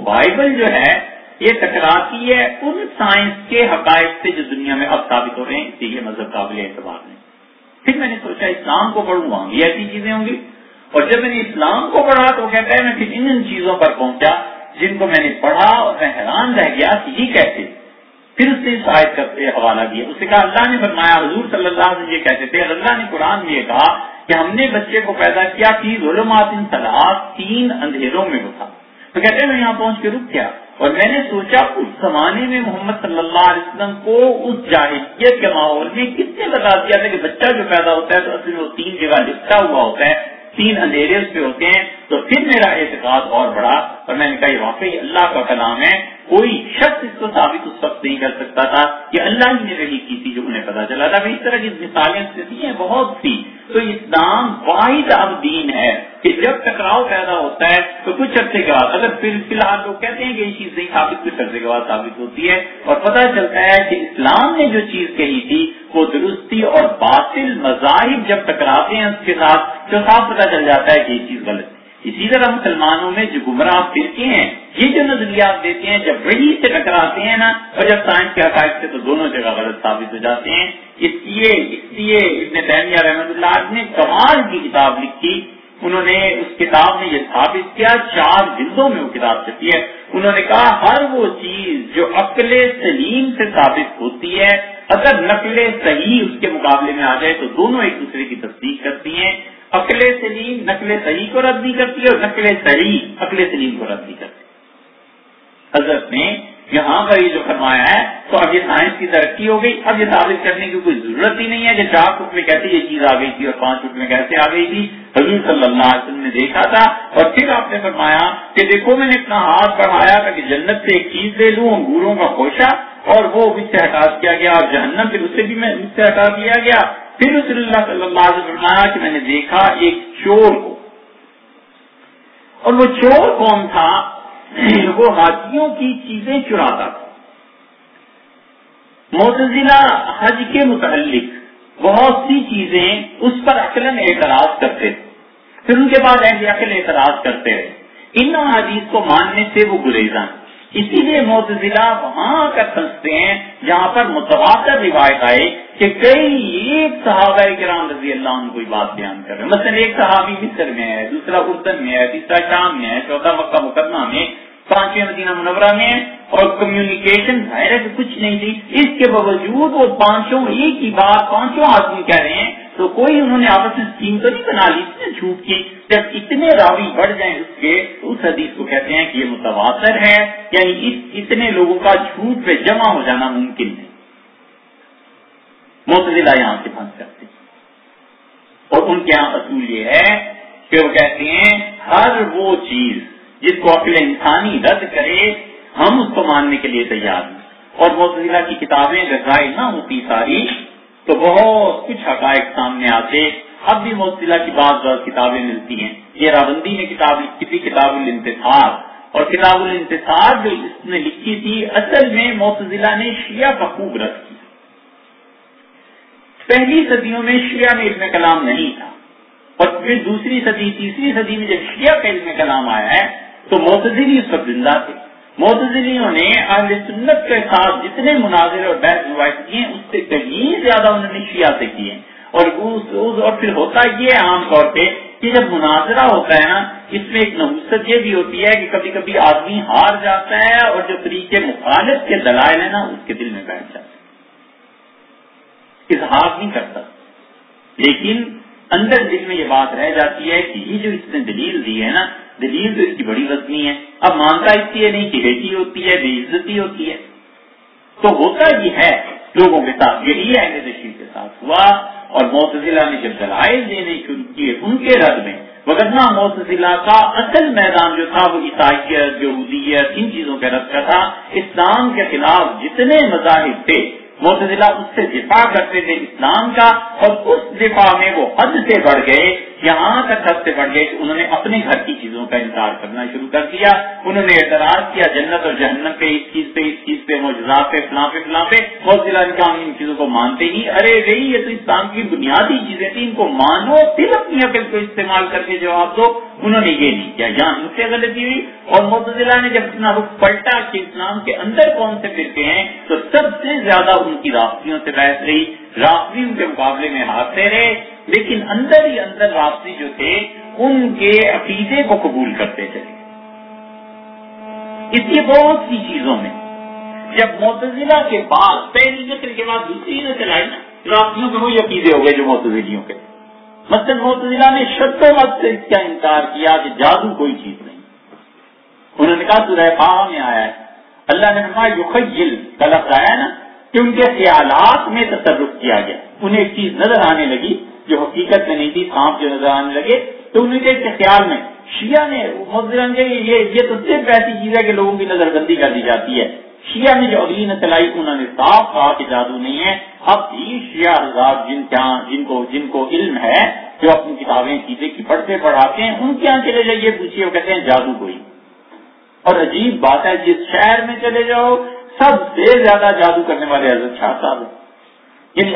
بائبل جو ہے یہ ٹکراتی ہے ان سائنس کے حقائق سے جو دنیا میں اب ثابت ہو رہے ہیں، اسی لیے مذہب قابل اعتبار نہیں. پھر میں نے سوچا اسلام کو پڑھوں گا یہ ایسی چیزیں ہوں گی، اور جب میں نے اسلام کو پڑھا تو کہتا ہے میں پھر ان چیزوں پر پہنچا جن کو میں نے پڑھا اور میں حیران رہ گیا کہ یہ کیسے. پھر اس نے اس آیت کا حوالہ دیا، اس سے کہا اللہ نے فرمایا، حضور صلی اللہ علیہ وسلم یہ کہتے تھے، اللہ نے قرآن میں یہ کہا کہ ہم نے بچے کو پیدا کیا کہ ظلمات ثلاث، 3 اندھیروں میں وہ تھا. تو کہتے ہیں میں یہاں پہنچ کے رک گیا اور میں نے سوچا اس زمانے میں محمد صلی اللہ علیہ وسلم کو اس جاہلیت کے ماحول میں کس نے بتا دیا تھا کہ بچہ جو پیدا ہوتا ہے تو اصل میں وہ 3 جگہ لپٹا ہوا ہوتا ہے، 3 اندھیرے اس پہ ہوتے ہیں. تو پھر میرا اعتقاد اور بڑھا اور میں نے کہا یہ واقعی اللہ کا کلام ہے، کوئی شخص اس کو ثابت اس وقت نہیں کر سکتا تھا کہ اللہ ہی نے وحی کی تھی جو انہیں پتا چلا تھا. اس طرح کی مثالیں ہیں بہت سی. تو اسلام واحد اب دین ہے کہ جب ٹکراؤ پیدا ہوتا ہے تو کچھ عرصے کے بعد، اگر فی الحال لوگ کہتے ہیں کہ یہ چیز نہیں ثابت، کچھ عرصے کے بعد ثابت ہوتی ہے اور پتہ چلتا ہے کہ اسلام نے جو چیز کہی تھی وہ درستی اور باطل مذاہب جب ٹکراتے ہیں اس کے ساتھ تو صاف پتہ چل جاتا ہے کہ یہ چیز غلط ہے. اسی طرح مسلمانوں میں جو گمراہ فرقے ہیں یہ جو نظریات دیتے ہیں جب وہی سے ٹکراتے ہیں نا اور جب سائنس کے حقائق سے تو دونوں جگہ غلط ثابت ہو جاتے ہیں. اس لیے ابن تیمیہ رحمۃ اللہ نے کمال کی کتاب لکھی. انہوں نے اس کتاب میں یہ ثابت کیا، 4 جلدوں میں وہ کتاب چھپی ہے. انہوں نے کہا ہر وہ چیز جو عقل سلیم سے ثابت ہوتی ہے اگر نقل صحیح اس کے مقابلے میں آ جائے تو دونوں ایک دوسرے کی تصدیق کرتی ہیں. عقل سلیم نقل صحیح کو رد نہیں کرتی ہے اور نقل صحیح عقل سلیم کو رد نہیں کرتی. حضرت نے یہاں پر یہ جو فرمایا ہے تو اب یہ سائنس کی ترقی ہو گئی، اب یہ ثابت کرنے کی کوئی ضرورت ہی نہیں ہے کہ 4 فٹ میں کیسے یہ چیز آ گئی تھی اور 5 فٹ میں کیسے آ گئی تھی. حضور صلی اللہ علیہ وسلم نے دیکھا تھا اور پھر آپ نے فرمایا کہ دیکھو میں نے اپنا ہاتھ بڑھایا تھا کہ جنت سے ایک چیز لے لوں، انگوروں کا خوشہ، اور وہ مجھ سے ہٹا دیا گیا، اور جہنم پھر اسے بھی مجھ سے ہٹا دیا گیا. پھر رسول اللہ صلی اللہ علیہ وسلم نے فرمایا کہ میں نے دیکھا ایک چور کو، اور وہ چور کون تھا؟ وہ حاجیوں کی چیزیں چراتا تھا. معتزلہ حج کے متعلق بہت سی چیزیں اس پر عقلاً اعتراض کرتے تھے، پھر ان کے بعد اہل عقل اعتراض کرتے رہے. ان حدیث کو ماننے سے وہ گریزاں، اسی لیے معتزلہ وہاں کر سکتے ہیں جہاں پر متواتر روایت آئے کہ ایک صحابہ کرام رضی اللہ عنہ کوئی بات بیان کر رہے ہیں. مثلا ایک صحابی مصر میں ہے، دوسرا اردن میں ہے، تیسرا شام میں ہے، چوتھا مکہ مکرمہ میں، 5ویں مدینہ منورہ میں ہے، اور کمیونیکیشن ظاہر ہے کہ کچھ نہیں تھی. اس کے باوجود وہ 5 ایک ہی بات 5 آدمی کہہ رہے ہیں. تو کوئی انہوں نے آپس میں اسکیم تو نہیں بنا لی اس نے جھوٹ کی. جب اتنے راوی بڑھ جائیں اس کے تو اس حدیث کو کہتے ہیں کہ یہ متواتر ہے، یعنی اتنے لوگوں کا جھوٹ پہ جمع ہو جانا ممکن نہیں. معتزلہ یہاں سے پھنس کرتے اور ان کے یہاں اصول یہ ہے کہ وہ کہتے ہیں ہر وہ چیز جس کو عقل انسانی رد کرے ہم اس کو ماننے کے لیے تیار ہیں. اور معتزلہ کی کتابیں اگر ظاہر نہ ہوتی ساری تو بہت کچھ حقائق سامنے آتے. اب بھی معتزلہ کی بعض کتابیں ملتی ہیں. یہ راوندی نے کتاب لکھی تھی کتاب الانتصار، اور کتاب الانتصار جو اس نے لکھی تھی اصل میں معتزلہ نے شیعہ کا خوب رد کیا. پہلی صدیوں میں شیعہ میں علم کلام نہیں تھا، اور پھر دوسری صدی تیسری صدی میں جب شیعہ کا علم کلام آیا ہے تو معتزلی اس وقت زندہ تھے. معتزلیوں نے اہل سنت کے ساتھ جتنے مناظرے اور بحث روایت کیے ہیں اس سے کہیں زیادہ انہوں نے شیعہ سے کیے ہیں. اور پھر ہوتا یہ عام طور پہ کہ جب مناظرہ ہوتا ہے نا اس میں ایک نحوست یہ بھی ہوتی ہے کہ کبھی کبھی آدمی ہار جاتا ہے اور جو طریقے مخالف کے دلائل ہیں نا اس کے دل میں بیٹھ جاتا ہے، اظہار نہیں کرتا، لیکن اندر دل میں یہ بات رہ جاتی ہے کہ یہ جو اس نے دلیل دی ہے نا، دلیل تو اس کی بڑی وزنی ہے. اب مانتا اس لیے نہیں کہ بیٹی ہوتی ہے، بے عزتی ہوتی ہے. تو ہوتا یہ ہے لوگوں کے ساتھ، یہی اہل تشیع کے ساتھ ہوا. اور معتزلہ نے جب دلائل دینے شروع کیے ان کے رد میں، وگرنہ معتزلہ کا اصل میدان جو تھا وہ عیسائیت، یہودیت، ان چیزوں کے رد کا تھا. اسلام کے خلاف جتنے مذاہب تھے معتزلہ اس سے دفاع کرتے تھے اسلام کا، اور اس دفاع میں وہ حد سے بڑھ گئے یہاں تک حد سے بڑھ گئے کہ انہوں نے اپنے گھر کی چیزوں کا انکار کرنا شروع کر دیا. انہوں نے اعتراض کیا جنت اور جہنم پہ، اس چیز پہ معجزات پہ، فلاں پہ. بہت ضلع کا ہم ان چیزوں کو مانتے ہی. ارے رہی یہ تو اسلام کی بنیادی چیزیں تھیں، ان کو مانو، پھر اپنی عقل کو استعمال کر کے جواب دو. انہوں نے یہ نہیں کیا، یہاں ان سے غلطی ہوئی. اور معتزلہ نے جب اپنا رخ پلٹا کہ اسلام کے اندر کون سے فرقے ہیں، تو سب سے زیادہ ان کی رافضیوں سے بحث رہی. رافضی ان کے مقابلے میں ہارتے رہے، لیکن اندر ہی اندر رافضی جو تھے ان کے عقیدے کو قبول کرتے چلے. اس لیے بہت سی چیزوں میں جب معتزلہ کے بعد پہلی نسل کے بعد دوسری نسل آئی نا، رافضیوں کے وہی عقیدے ہو گئے جو معتزلیوں کے. مثلا معتزلہ نے شرط و مت سے اس کا انکار کیا کہ جادو کوئی چیز نہیں. انہوں نے کہا سورہ طٰہٰ میں آیا ہے، اللہ نے فرمایا یخیل کا لفظ آیا نا کہ ان کے خیالات میں تصرف کیا گیا. انہیں ایک چیز نظر آنے لگی جو حقیقت میں نہیں تھی، سانپ جو نظر آنے لگے تو انہیں کے خیال میں شیعہ نے یہ تو صرف ایسی چیز ہے کہ لوگوں کی نظر بندی کر دی جاتی ہے. شیعہ نے جو اگلی نسل آئی انہوں نے صاف کہا کہ جادو نہیں ہے. اب بھی شیعہ حضرات جن کو علم ہے، جو اپنی کتابیں چیزیں کی پڑھتے پڑھاتے ہیں، ان کے یہاں چلے جائیے پوچھیے، وہ کہتے ہیں جادو کوئی. اور عجیب بات ہے، جس شہر میں چلے جاؤ سب سے زیادہ جادو کرنے والے حضرت شاہ صاحب ہیں. یعنی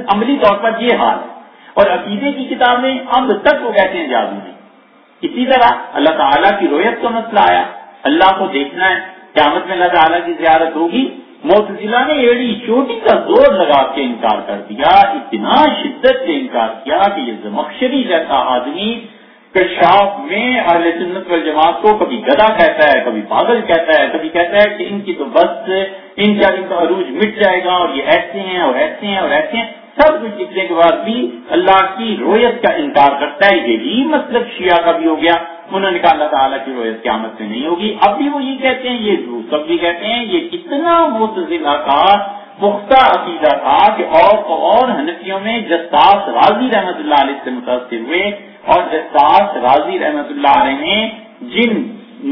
عملی طور پر یہ حال ہے. اور عقیدے کی کتابیں اب تک وہ کہتے ہیں جادو نہیں. اسی طرح اللہ تعالیٰ کی رویت کا مسئلہ آیا، اللہ کو دیکھنا ہے، قیامت میں اللہ تعالیٰ کی زیارت ہوگی. معتزلہ نے ایڑی چوٹی کا زور لگا کے انکار کر دیا، اتنا شدت سے انکار کیا کہ یہ زمخشری جیسا آدمی کشاف میں اہل سنت والجماعت کو کبھی گدھا کہتا ہے، کبھی پاگل کہتا ہے، کبھی کہتا ہے کہ ان کی تو بس ان کا عروج مٹ جائے گا اور یہ ایسے ہیں اور ایسے ہیں اور ایسے ہیں. سب کچھ لکھنے کے بعد بھی اللہ کی رویت کا انکار کرتا ہے. یہی مطلب شیعہ کا بھی ہو گیا. انہوں نے کہا اللہ تعالیٰ کی رویت قیامت میں نہیں ہوگی. اب بھی وہ یہ کہتے ہیں، یہ سب بھی کہتے ہیں. یہ کتنا معتزلہ کا پختہ عقیدہ تھا کہ اور حنفیوں میں جساس رازی رحمت اللہ علیہ سے متاثر ہوئے، اور جساس رازی رحمت اللہ علیہ نے جن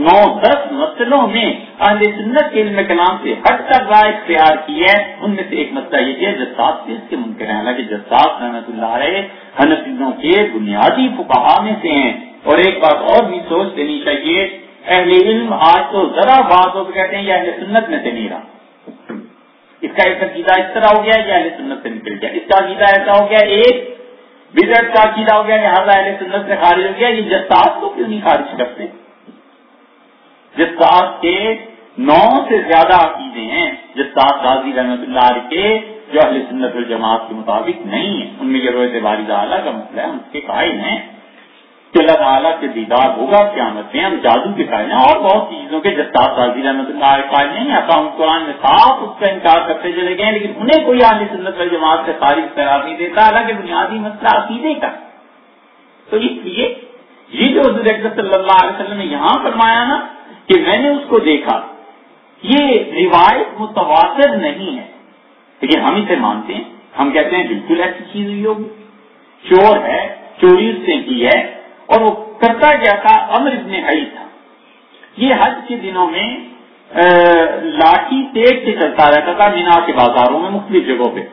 9-10 مسئلوں میں اہل سنت کے علم کلام سے ہٹ کر رائے اختیار کی ہے، ان میں سے ایک مسئلہ یہ ہے جساس سے اس کے منکر ہیں. حالانکہ جساس رحمت اللہ علیہ حنفیوں کے بنیادی فقہا میں سے ہیں. اور ایک بات اور بھی سوچ لینی چاہیے، اہل علم آج تو ذرا بات ہو تو کہتے ہیں یہ اہل سنت میں سے نہیں رہا. اس کا ایک عقیدہ اس طرح ہو گیا ہے کہ اہل سنت سے نکل گیا. اس کا عقیدہ ایسا ہو گیا، ایک بدعت کا عقیدہ ہو گیا لہٰذا اہل سنت سے خارج ہو گیا. یہ جساس کو کیوں نہیں خارج کرتے؟ جساس کے 9 سے زیادہ عقیدے ہیں جساس رازی رحمت اللہ علیہ کے جو اہل سنت والجماعت کے مطابق نہیں ہیں. ان میں یہ روایت باری تعالیٰ کا مسئلہ ہے، ہم اس کے قائل ہیں کہ اللہ تعالیٰ سے دیدار ہوگا قیامت میں. ہم جادو کے قائل ہیں اور بہت سی چیزوں کے جساس رازی رحمت اللہ علیہ قائل نہیں. آتا ہم قرآن میں صاف اس کا انکار کرتے چلے گئے، لیکن انہیں کوئی اہل سنت والجماعت سے خارج قرار نہیں دیتا، حالانکہ بنیادی مسئلہ عقیدے کا. تو اس لیے یہ جو حضور اکرم صلی اللہ علیہ وسلم نے یہاں فرمایا نا کہ میں نے اس کو دیکھا، یہ روایت متواتر نہیں ہے، لیکن ہم اسے مانتے ہیں. ہم کہتے ہیں بالکل ایسی چیز ہوئی ہوگی. چور ہے، چوری اس نے کی ہے، اور وہ کرتا کیا تھا، عمرو بن حی تھا. یہ حج کے دنوں میں لاٹھی تیز سے چلتا رہتا تھا مینا کے بازاروں میں مختلف جگہوں پہ.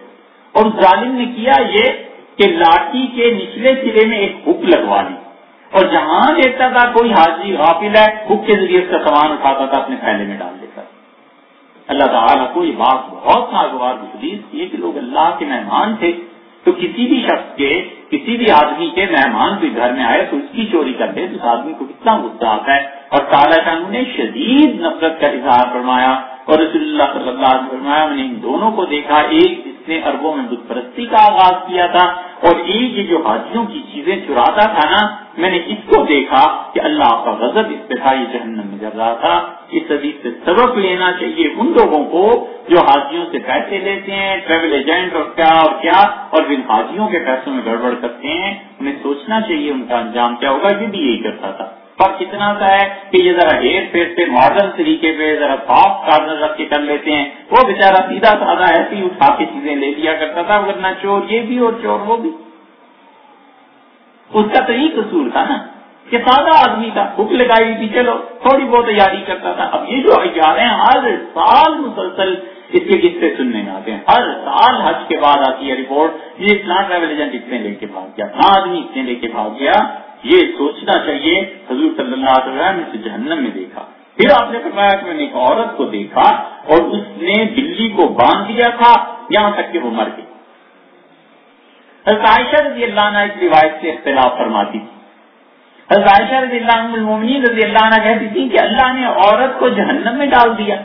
اور اس ظالم نے کیا یہ کہ لاٹھی کے نچلے سرے میں ایک ہک لگوا لی، اور جہاں دیکھتا تھا کوئی حاجی غافل ہے، ہک کے ذریعے اس کا سامان اٹھاتا تھا اپنے تھیلے میں ڈال دیتا. اللہ تعالیٰ کو یہ بات بہت ناگوار گزری تھی کہ لوگ اللہ کے مہمان تھے، تو کسی بھی شخص کے، کسی بھی آدمی کے مہمان کوئی گھر میں آئے تو اس کی چوری کر دے تو اس آدمی کو کتنا غصہ آتا ہے. اور تعالیٰ شاہ نے شدید نفرت کا اظہار فرمایا، اور رسول اللہ صلی اللہ علیہ وسلم فرمایا میں نے ان دونوں کو دیکھا، ایک جس نے عربوں میں بت پرستی کا آغاز کیا تھا، اور ایک یہ جو حاجیوں کی چیزیں چراتا تھا نا، میں نے اس کو دیکھا کہ اللہ کا غضب اس پہ تھا، یہ جہنم میں جل رہا تھا. اس حدیث سے سبق لینا چاہیے ان لوگوں کو جو حاجیوں سے پیسے لیتے ہیں، ٹریول ایجنٹ اور کیا اور پھر حاجیوں کے پیسوں میں گڑبڑ کرتے ہیں. انہیں سوچنا چاہیے ان کا انجام کیا ہوگا. یہ بھی یہی کرتا تھا. فرق کتنا سا ہے کہ یہ ذرا ہیر پھیر سے ماڈرن طریقے پہ ذرا صاف کارنر رکھ کے کر لیتے ہیں، وہ بیچارہ سیدھا سادہ ایسے ہی اٹھا کے چیزیں لے لیا کرتا تھا، ورنہ چور یہ بھی اور چور وہ بھی. اس کا تو یہی قصور تھا نا کہ سادہ آدمی تھا، بھوک لگائی تھی، چلو تھوڑی بہت تیاری کرتا تھا. اب یہ جو 11 ہر سال مسلسل اس کے قصے سننے میں آتے ہیں. ہر سال حج کے بعد آتی ہے رپورٹ، یہ اتنا ٹریول ایجنٹ اتنے لے کے بھاگ گیا، اتنا آدمی اتنے لے کے بھاگ گیا. یہ سوچنا چاہیے حضور صلی اللہ علیہ وسلم نے اسے جہنم میں دیکھا. پھر آپ نے فرمایا کہ میں نے ایک عورت کو دیکھا اور اس نے بلی کو باندھ دیا تھا یہاں تک کہ وہ مر گئی. حضرت عائشہ رضی اللہ عنہ اس روایت سے اختلاف فرماتی تھی. حضرت عائشہ رضی اللہ عنہ المومنین رضی اللہ عنہ کہتی تھی کہ اللہ نے عورت کو جہنم میں ڈال دیا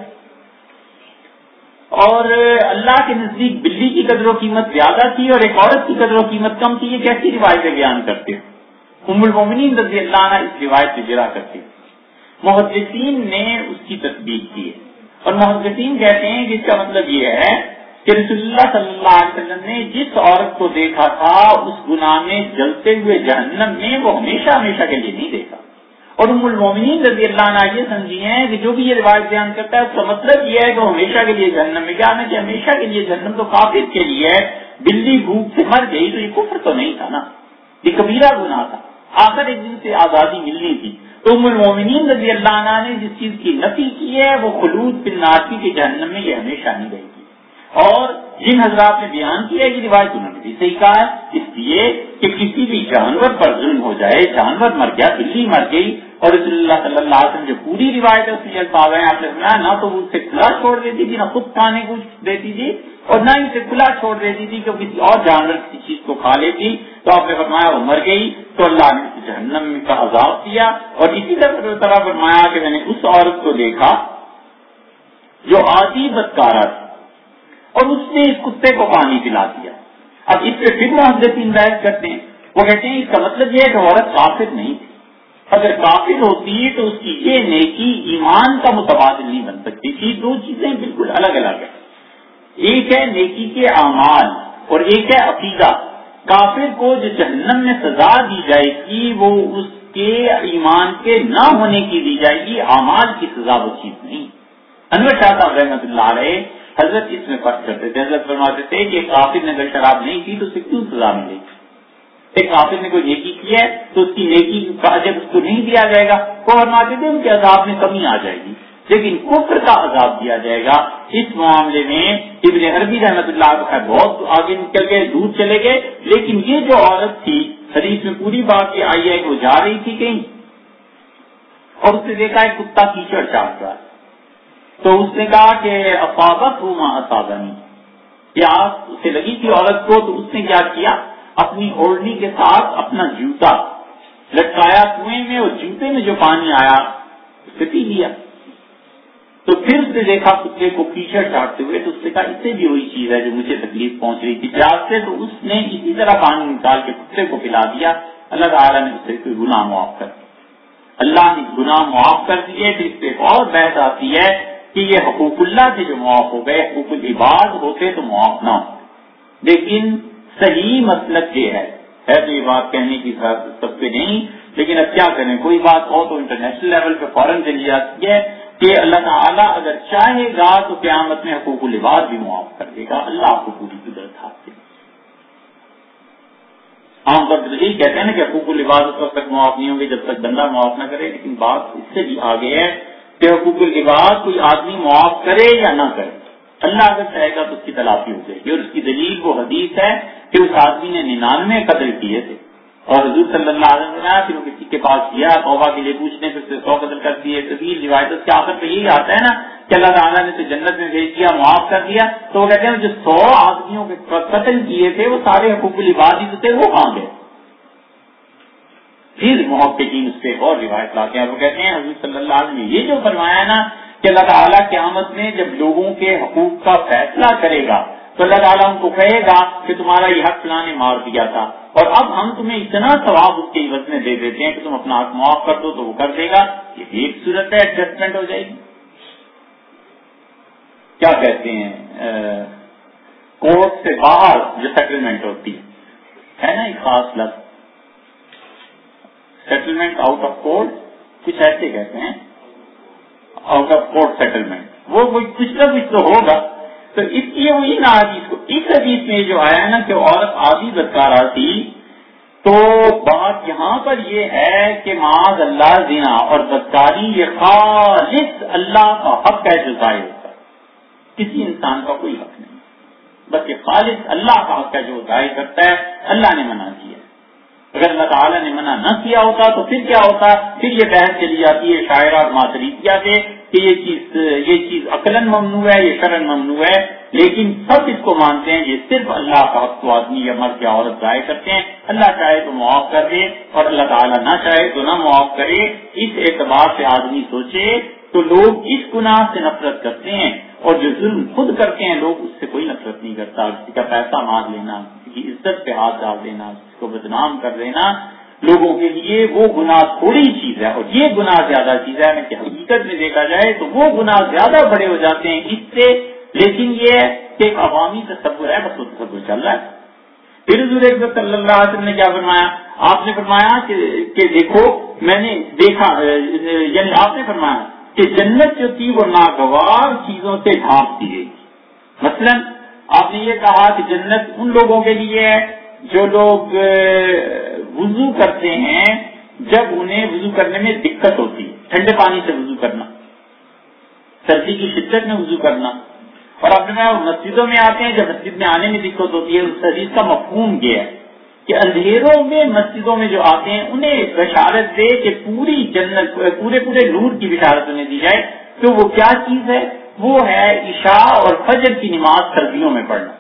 اور اللہ کے نزدیک بلی کی قدر و قیمت زیادہ تھی اور ایک عورت کی قدر و قیمت کم تھی. یہ کیسی روایتیں بیان کرتے ہیں؟ ام المومنین رضی اللہ عنہ اس روایت سے جرا کرتے ہیں. محدثین نے اس کی تصدیق کی ہے اور محدثین کہتے ہیں کہ اس کا مطلب یہ ہے کہ رسول اللہ صلی اللہ علیہ وسلم نے جس عورت کو دیکھا تھا اس گناہ میں جلتے ہوئے جہنم میں وہ ہمیشہ ہمیشہ کے لیے نہیں دیکھا. اور ام المومنین رضی اللہ عنہ یہ سمجھی ہیں کہ جو بھی یہ روایت بیان کرتا ہے اس کا مطلب یہ ہے کہ وہ ہمیشہ کے لیے جہنم میں کیا کہ ہمیشہ کے لیے جہنم تو کافر کے لیے ہے. بلی بھوک سے مر گئی تو یہ کفر تو نہیں تھا نا، یہ کبیرہ گناہ تھا، آخر ایک دن سے آزادی ملنی تھی. تو ام المومنین رضی اللہ عنہ نے جس چیز کی نفی کی ہے وہ خلود فی النار کی جہنم میں یہ ہمیشہ نہیں رہے گی. اور جن حضرات نے بیان کیا یہ روایت انہوں نے بھی صحیح کہا ہے، اس لیے کہ کسی بھی جانور پر ظلم ہو جائے، جانور مر گیا، بلی مر گئی، اور رسول اللہ صلی اللہ علیہ وسلم جو پوری روایت ہے اس میں الفاظ ہیں آپ نے سنا، نہ تو وہ اسے کھلا چھوڑ دیتی تھی، نہ خود کھانے کو دیتی تھی، اور نہ ہی اسے کھلا چھوڑ دیتی تھی کہ کسی اور جانور کسی چیز کو کھا لیتی. تو آپ نے فرمایا وہ مر گئی تو اللہ نے اسے جہنم کا عذاب دیا. اور اسی طرح فرمایا کہ میں نے اس عورت کو دیکھا جو عادی بدکارہ تھی اور اس نے اس کتے کو پانی پلا دیا. اب اس پہ پھر محدثین بحث کرتے ہیں، وہ کہتے ہیں اس کا مطلب یہ ہے کہ عورت کافر نہیں تھی. اگر کافر ہوتی تو اس کی یہ نیکی ایمان کا متبادل نہیں بن سکتی تھی. دو چیزیں بالکل الگ الگ ہیں، ایک ہے نیکی کے اعمال اور ایک ہے عقیدہ. کافر کو جو جہنم میں سزا دی جائے گی وہ اس کے ایمان کے نہ ہونے کی دی جائے گی، اعمال کی سزا وہ چیز نہیں. انور شاہ صاحب رحمۃ اللہ علیہ حضرت اس میں فرق کرتے تھے. حضرت فرماتے تھے کہ کافر نے اگر شراب نہیں کی تو اسے کیوں سزا ملے گی؟ ایک کافر نے کوئی نیکی کی ہے تو اس کی نیکی کا اجر اس کو نہیں دیا جائے گا. وہ فرماتے تھے ان کے عذاب میں کمی آ جائے گی، لیکن کفر کا عذاب دیا جائے گا. اس معاملے میں ابن عربی رحمۃ اللہ علیہ بہت آگے نکل گئے، دور چلے گئے. لیکن یہ جو عورت تھی حدیث میں پوری بات یہ آئی ہے کہ وہ جا رہی تھی کہیں اور اس نے دیکھا ہے کتا کیچڑ چاٹ رہا ہے تو اس نے کہا کہ افاظت ہوں ماں اصابنی، یہ آگ اسے لگی تھی عورت کو. تو اس نے کیا کیا، اپنی اوڑھنی کے ساتھ اپنا جوتا لٹکایا کنویں میں اور جوتے میں جو پانی آیا اس سے پی لیا. تو پھر اس نے دیکھا کتے کو کیچڑ چاٹتے ہوئے تو اس نے کہا اس سے بھی وہی چیز ہے جو مجھے تکلیف پہنچ رہی تھی پیاس سے. تو اس نے اسی طرح پانی نکال کے کتے کو پلا دیا. اللہ تعالیٰ نے اسے کوئی گناہ معاف کر دیا. اللہ نے گناہ معاف کر دیے. پھر اس پہ ایک اور بحث آتی ہے کہ یہ حقوق اللہ سے جو معاف ہو گئے، حقوق العباد ہوتے تو معاف نہ ہو. لیکن صحیح مسلک یہ ہے تو یہ بات کہنے کی سب پہ نہیں، لیکن اب کیا کریں، کوئی بات ہو تو انٹرنیشنل لیول پہ فوراً چلی جاتی ہے کہ اللہ تعالیٰ اگر چاہے گا تو قیامت میں حقوق العباد بھی معاف کر دے گا. اللہ کو پوری قدرت حاصل. عام طور پر یہی کہتے ہیں نا کہ حقوق العباد اس وقت تک معاف نہیں ہوں گے جب تک بندہ معاف نہ کرے، لیکن بات اس سے بھی آگے ہے کہ حقوق العباد کوئی آدمی معاف کرے یا نہ کرے، اللہ اگر چاہے گا تو اس کی تلافی ہو جائے گی. اور اس کی دلیل وہ حدیث ہے کہ اس آدمی نے 99 قتل کیے تھے اور حضور صلی اللہ علیہ وسلم نے پھر وہ کسی کے پاس کیا توبہ کے لیے پوچھنے پھر سے 100 قتل کر دیے. طویل روایت کے آخر پہ یہی آتا ہے نا کہ اللہ تعالیٰ نے اسے جنت میں بھیج دیا، معاف کر دیا. تو وہ کہتے ہیں جو 100 آدمیوں کے قتل کیے تھے وہ سارے حقوق العباد ہی تھے، وہ کہاں گئے؟ پھر محققین اس پہ ایک اور روایت لاتے ہیں، وہ کہتے ہیں حضور صلی اللہ علیہ وسلم نے یہ جو فرمایا نا کہ اللہ تعالیٰ قیامت میں جب لوگوں کے حقوق کا فیصلہ کرے گا تو اللہ تعالیٰ ان کو کہے گا کہ تمہارا یہ حق فلاں نے مار دیا تھا اور اب ہم تمہیں اتنا ثواب اس کے عوض میں دے دیتے ہیں کہ تم اپنا حق معاف کر دو، تو وہ کر دے گا. یہ ایک صورت ہے ایڈجسٹمنٹ ہو جائے گی. کیا کہتے ہیں کورٹ سے باہر جو سیٹلمنٹ ہوتی ہے نا ایک خاص لفظ سیٹلمنٹ آؤٹ آف کورٹ، کچھ ایسے کہتے ہیں آؤٹ آف کورٹ سیٹلمنٹ، وہ کچھ نہ کچھ تو ہوگا. تو اس لیے وہی نا حدیث کو اس حدیث میں جو آیا ہے نا کہ عورت عادی بدکارہ تھی، تو بات یہاں پر یہ ہے کہ معاذ اللہ زنا اور بدکاری یہ خالص اللہ کا حق ہے جو ظاہر ہوتا ہے. کسی انسان انسان کا کوئی حق نہیں، بس یہ خالص اللہ کا حق ہے جو ظاہر کرتا ہے. اللہ نے منع کیا، اگر اللہ تعالیٰ نے منع نہ کیا ہوتا تو پھر کیا ہوتا؟ پھر یہ بحث چلی جاتی ہے شاعرہ اور ماتریدیہ سے کہ یہ چیز عقلاً ممنوع ہے، یہ شرعاً ممنوع ہے، لیکن سب اس کو مانتے ہیں یہ صرف اللہ کا حق تو آدمی یا مرد یا عورت ظاہر کرتے ہیں. اللہ چاہے تو معاف کر دے اور اللہ تعالیٰ نہ چاہے تو نہ معاف کرے. اس اعتبار سے آدمی سوچے تو لوگ اس گناہ سے نفرت کرتے ہیں، اور جو ظلم خود کرتے ہیں لوگ اس سے کوئی نفرت نہیں کرتا. کسی کا پیسہ مار لینا، کسی کی عزت پہ ہاتھ ڈال دینا، کسی کو بدنام کر دینا، لوگوں کے لیے وہ گناہ تھوڑی چیز ہے اور یہ گناہ زیادہ چیز ہے. کہ حقیقت میں دیکھا جائے تو وہ گناہ زیادہ بڑے ہو جاتے ہیں اس سے، لیکن یہ ہے کہ ایک عوامی تصور ہے، بس وہ تصور چل رہا ہے. پھر حضور اکرم صلی اللہ علیہ وسلم نے کیا فرمایا؟ آپ نے فرمایا کہ دیکھو میں نے دیکھا، یعنی آپ نے فرمایا کہ جنت جو تھی وہ ناگوار چیزوں سے ڈھانپ دی گئی. مثلا آپ نے یہ کہا کہ جنت ان لوگوں کے لیے ہے جو لوگ وضو کرتے ہیں جب انہیں وضو کرنے میں دقت ہوتی ہے، ٹھنڈے پانی سے وضو کرنا، سردی کی شدت میں وضو کرنا. اور آپ نے مسجدوں میں آتے ہیں جب مسجد میں آنے میں دقت ہوتی ہے. اس حدیث کا مفہوم یہ ہے کہ اندھیروں میں مسجدوں میں جو آتے ہیں انہیں بشارت دے کہ پوری جنت پورے نور کی بشارت انہیں دی جائے. تو وہ کیا چیز ہے؟ وہ ہے عشاء اور فجر کی نماز سردیوں میں پڑھنا.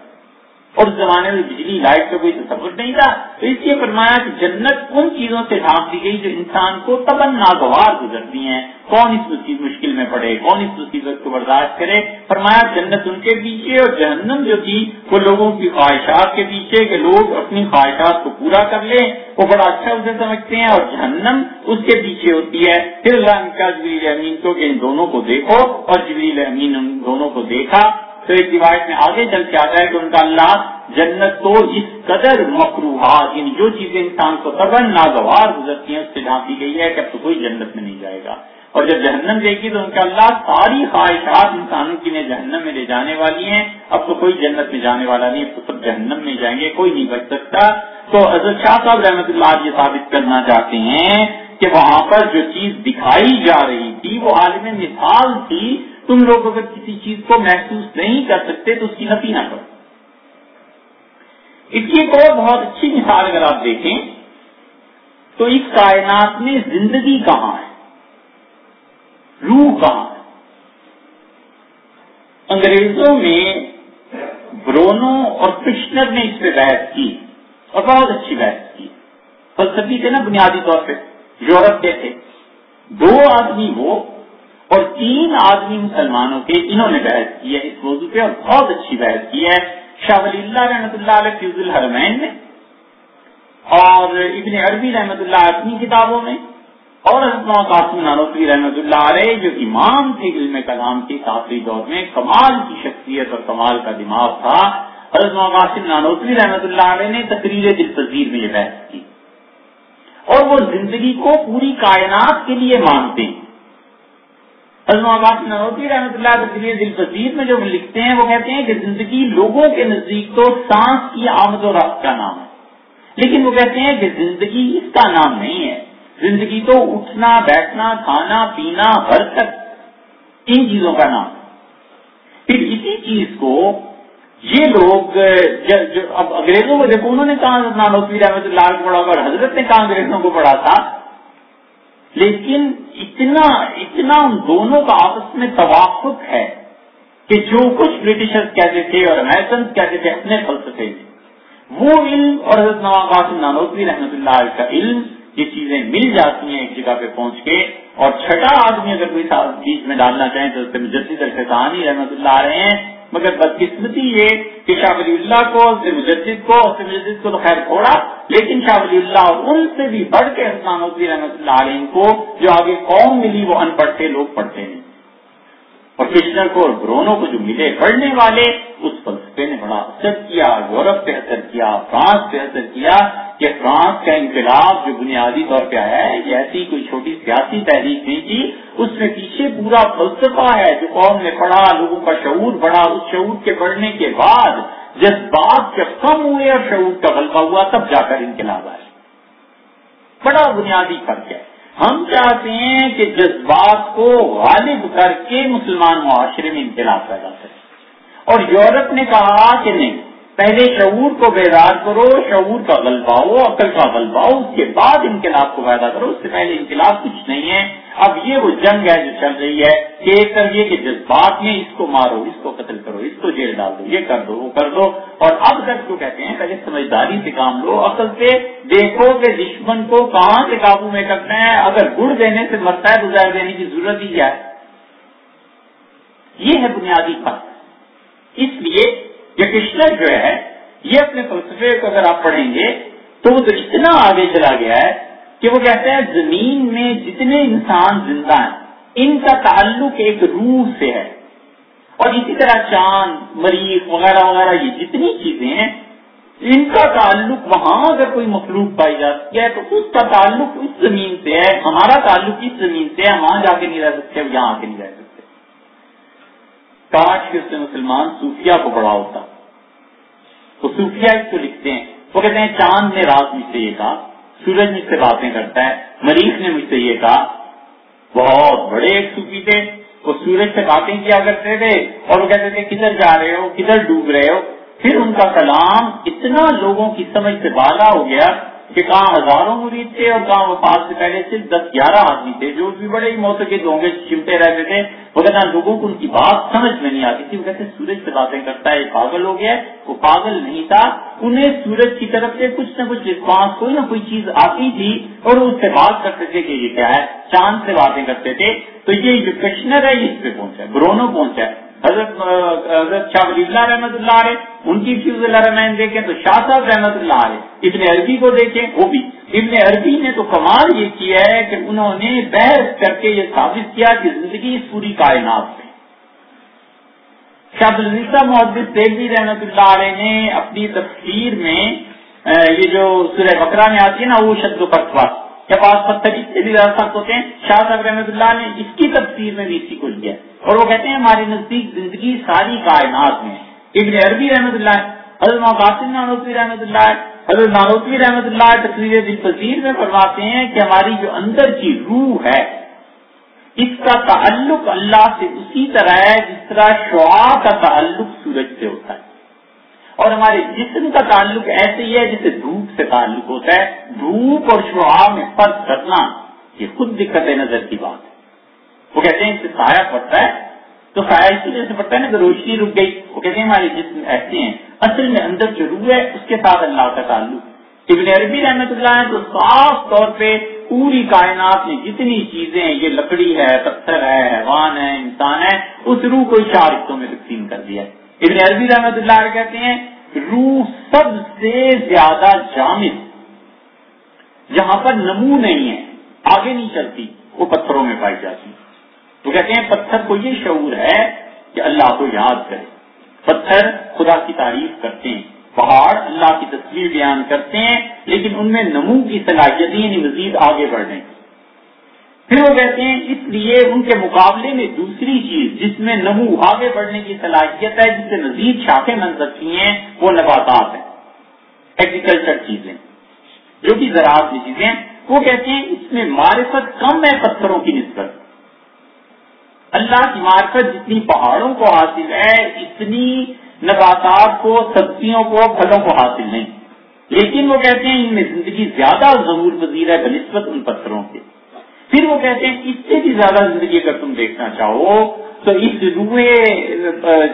اور اس زمانے میں بجلی لائٹ کا کوئی تصور نہیں تھا، تو اس لیے فرمایا کہ جنت ان چیزوں سے ڈھانپ دی گئی جو انسان کو تباہ ناگوار گزرتی ہیں. کون اس مشکل میں پڑے، کون اس مصیبت کو برداشت کرے؟ فرمایا جنت ان کے پیچھے اور جہنم جو تھی وہ لوگوں کی خواہشات کے پیچھے، کہ لوگ اپنی خواہشات کو پورا کر لیں، وہ بڑا اچھا اسے سمجھتے ہیں، اور جہنم اس کے پیچھے ہوتی ہے. پھر اللہ نے کہا جبریل امین کو کہ ان دونوں کو دیکھو، اور جبریل امین ان دونوں کو دیکھا. تو ایک روایت میں آگے چل کے آتا ہے کہ ان کا اللہ جنت تو اس قدر مکروہات، یعنی جو چیزیں انسان کو تباہ ناگوار گزرتی ہیں اس سے ڈھانپی گئی ہے کہ اب تو کوئی جنت میں نہیں جائے گا. اور جب جہنم دیکھی تو ان کا اللہ ساری خواہشات انسانوں کی جہنم میں لے جانے والی ہیں، اب تو کوئی جنت میں جانے والا نہیں، اب تو سب جہنم میں جائیں گے، کوئی نہیں بچ سکتا. تو حضرت شاہ صاحب رحمۃ اللہ یہ ثابت کرنا چاہتے ہیں کہ وہاں پر جو چیز دکھائی جا رہی تھی وہ عالم مثال تھی. تم لوگ اگر کسی چیز کو محسوس نہیں کر سکتے تو اس کی نفی نہ کرو. اس کی ایک اور بہت اچھی مثال اگر آپ دیکھیں تو اس کائنات میں زندگی کہاں ہے، روح کہاں ہے؟ انگریزوں میں برونو اور کرشنر نے اس پہ بحث کی اور بہت اچھی بحث کی. فلسفی تھے نا بنیادی طور پہ، یورپ کے تھے. 2 آدمی وہ اور 3 آدمی مسلمانوں کے، انہوں نے بحث کی ہے اس موضوع پہ اور بہت اچھی بحث کی ہے. شاہ ولی اللہ رحمۃ اللہ علیہ فیوز الحرمین میں، اور ابن عربی رحمۃ اللہ اپنی کتابوں میں، اور حضرت قاسم نانوتوی رحمۃ اللہ علیہ جو امام تھے علم کلام کے آخری دور میں، کمال کی شخصیت اور کمال کا دماغ تھا. حضرت قاسم نانوتوی رحمۃ اللہ علیہ نے تقریر دلپذیر میں یہ بحث کی، اور وہ زندگی کو پوری کائنات کے لیے مانتے ہیں. حضرت قاسم نانوتوی رحمۃ اللہ تقریر دلپذیر میں جو لکھتے ہیں وہ کہتے ہیں کہ زندگی لوگوں کے نزدیک تو سانس کی آمد و رفت کا نام ہے، لیکن وہ کہتے ہیں کہ زندگی اس کا نام نہیں ہے. زندگی تو اٹھنا بیٹھنا کھانا پینا حرکت، ان چیزوں کا نام. پھر اسی چیز کو یہ لوگ اب انگریزوں کو دیکھو، انہوں نے کہا نانوتوی رحمۃ اللہ کو پڑھا اور حضرت نے کہا انگریزوں کو پڑھا تھا، لیکن اتنا ان دونوں کا آپس میں توافق ہے کہ جو کچھ برٹشرز کہتے تھے اور امریکنز کہتے تھے اپنے فلسفے میں، وہ علم اور حضرت قاسم نانوتوی رحمۃ اللہ علیہ کا علم، یہ چیزیں مل جاتی ہیں ایک جگہ پہ پہنچ کے. اور چھٹا آدمی اگر کوئی بیچ میں ڈالنا چاہیں تو مجدد الفسانی رحمۃ اللہ رہے ہیں، مگر بدقسمتی یہ کہ شاہ ولی اللہ کو مجدد کو تو خیر چھوڑا، لیکن شاہ ولی اللہ اور ان سے بھی بڑھ کے حضرت نانوتوی رحمۃ اللہ علیہ کو جو آگے قوم ملی وہ ان پڑھ تھے، لوگ پڑھتے ہیں. اور کرشنر کو اور برونو کو جو ملے پڑھنے والے، اس فلسفے نے بڑا اثر کیا، یورپ پہ اثر کیا، فرانس پہ اثر کیا. کہ فرانس کا انقلاب جو بنیادی طور پہ آیا ہے یہ ایسی کوئی چھوٹی سیاسی تحریک نہیں تھی، اس میں پیچھے پورا فلسفہ ہے جو قوم نے پڑھا، لوگوں کا شعور بڑھا. اس شعور کے بڑھنے کے بعد جذبات جب کم ہوئے اور شعور کا غلبہ ہوا تب جا کر انقلاب آیا. بڑا بنیادی فرق ہے. ہم چاہتے ہیں کہ جذبات کو غالب کر کے مسلمان معاشرے میں انقلاب پیدا کریں، اور یورپ نے کہا کہ نہیں، پہلے شعور کو بیدار کرو، شعور کا غلبہ ہو، عقل کا غلبہ ہو، اس کے بعد انقلاب کو پیدا کرو، اس سے پہلے انقلاب کچھ نہیں ہے۔ اب یہ وہ جنگ ہے جو چل رہی ہے کہ ایک طرف یہ کہ جذبات میں اس کو مارو، اس کو قتل کرو، اس کو جیل ڈال دو، یہ کر دو، وہ کر دو، اور اب تک تو کہتے ہیں پہلے سمجھداری سے کام لو، عقل سے دیکھو کہ دشمن کو کہاں سے قابو میں کرنا ہے، اگر گڑ دینے سے مرتا ہے تو زہر دینے کی ضرورت ہی کیا ہے۔ یہ ہے بنیادی فرق۔ اس لیے یہ کرشنر جو ہے یہ اپنے فلسفے کو اگر آپ پڑھیں گے تو وہ تو اتنا آگے چلا گیا ہے کہ وہ کہتے ہیں زمین میں جتنے انسان زندہ ہیں ان کا تعلق ایک روح سے ہے، اور اسی طرح چاند، مریخ وغیرہ وغیرہ یہ جتنی چیزیں ہیں ان کا تعلق وہاں اگر کوئی مخلوق پائی جاتی ہے تو اس کا تعلق اس زمین سے ہے، ہمارا تعلق اس زمین سے ہے، ہم وہاں جا کے نہیں رہ سکتے، یہاں آ کے نہیں رہ سکتے۔ کاش کہ اس سے مسلمان صوفیہ کو پڑھا ہوتا۔ تو صوفیہ اس کو لکھتے ہیں، وہ کہتے ہیں چاند نے رات مجھ سے یہ کہا، سورج مجھ سے باتیں کرتا ہے، مریخ نے مجھ سے یہ کہا۔ بہت بڑے ایک صوفی تھے، وہ سورج سے باتیں کیا کرتے تھے اور وہ کہتے تھے کدھر جا رہے ہو، کدھر ڈوب رہے ہو۔ پھر ان کا کلام اتنا لوگوں کی سمجھ سے بالا ہو گیا کہ کہاں ہزاروں مرید تھے اور کہاں وفات سے پہلے صرف 10-11 آدمی تھے جو بھی بڑے ہی معتقد ہوں گے، چمٹے رہتے تھے۔ وہ کہتے ہیں لوگوں کو ان کی بات سمجھ میں نہیں آتی تھی، وہ کہتے سورج سے باتیں کرتا ہے، یہ پاگل ہو گیا۔ وہ پاگل نہیں تھا، انہیں سورج کی طرف سے کچھ نہ کچھ رسپانس، کوئی نہ کوئی چیز آتی تھی اور وہ اس سے بات کرتے تھے کہ یہ کیا ہے، چاند سے باتیں کرتے تھے۔ تو یہ جو کرشنر ہے یہ اس پہ پہنچا ہے، برونو پہنچا ہے۔ حضرت شاہ ولی اللہ رحمۃ اللہ علیہ ان کی فیوز الرحمین دیکھیں تو شاہ صاحب رحمۃ اللہ علیہ، ابن عربی کو دیکھیں وہ بھی، ابن عربی نے تو کمال یہ کیا ہے کہ انہوں نے بحث کر کے یہ ثابت کیا کہ زندگی اس پوری کائنات میں۔ شاہ عبدالعزیز محدث دہلوی رحمۃ اللہ علیہ نے اپنی تفسیر میں یہ جو سورہ بقرہ میں آتی ہے نا، وہ شد و قسوہ یا پاس پتھر اس سے بھی زیادہ سخت ہوتے ہیں، شاہ صاحب رحمۃ اللہ نے اس کی تفسیر میں بھی اسی کو لیا اور وہ کہتے ہیں ہمارے نزدیک زندگی ساری کائنات میں۔ ابن عربی رحمۃ اللہ، حضرت قاسم نانوتوی رحمۃ اللہ، حضرت نانوتوی رحمۃ اللہ تفسیر دلپذیر میں فرماتے ہیں کہ ہماری جو اندر کی روح ہے اس کا تعلق اللہ سے اسی طرح ہے جس طرح شعاع کا تعلق سورج سے ہوتا ہے، اور ہمارے جسم کا تعلق ایسے ہی ہے جیسے دھوپ سے تعلق ہوتا ہے۔ دھوپ اور شعاع میں فرق کرنا یہ خود دقت نظر کی بات ہے۔ وہ کہتے ہیں اس سے سایہ پڑتا ہے تو سایہ اسی وجہ سے پڑتا ہے نا کہ روشنی رک گئی۔ وہ کہتے ہیں ہمارے جسم ایسے ہیں، اصل میں اندر جو روح ہے اس کے ساتھ اللہ کا تعلق۔ ابن عربی رحمۃ اللہ نے تو صاف طور پہ پوری کائنات میں جتنی چیزیں ہیں، یہ لکڑی ہے، پتھر ہے، حیوان ہے، انسان ہے، اس روح کو 4 حصوں میں تقسیم کر دیا ہے۔ ابن عربی رحمۃ اللہ علیہ کہتے ہیں روح سب سے زیادہ جامد، جہاں پر نمو نہیں ہے، آگے نہیں چلتی، وہ پتھروں میں پائی جاتی۔ تو کہتے ہیں پتھر کو یہ شعور ہے کہ اللہ کو یاد کرے، پتھر خدا کی تعریف کرتے ہیں، پہاڑ اللہ کی تصویر بیان کرتے ہیں، لیکن ان میں نمو کی صلاحیت یعنی مزید آگے بڑھنے کی۔ پھر وہ کہتے ہیں اس لیے ان کے مقابلے میں دوسری چیز جس میں نمو آگے بڑھنے کی صلاحیت ہے، جس سے مزید شاخیں بن سکتی ہیں، وہ نباتات ہیں، ایگریکلچر چیزیں جو کہ زراعت کی چیزیں۔ وہ کہتے ہیں اس میں معرفت کم ہے پتھروں کی نسبت، اللہ کی معرفت جتنی پہاڑوں کو حاصل ہے اتنی نباتات کو، سبزیوں کو، پھلوں کو حاصل نہیں، لیکن وہ کہتے ہیں ان میں زندگی زیادہ ظہور پذیر ہے بنسبت ان پتھروں کے۔ پھر وہ کہتے ہیں اس سے بھی زیادہ زندگی اگر تم دیکھنا چاہو تو اس روح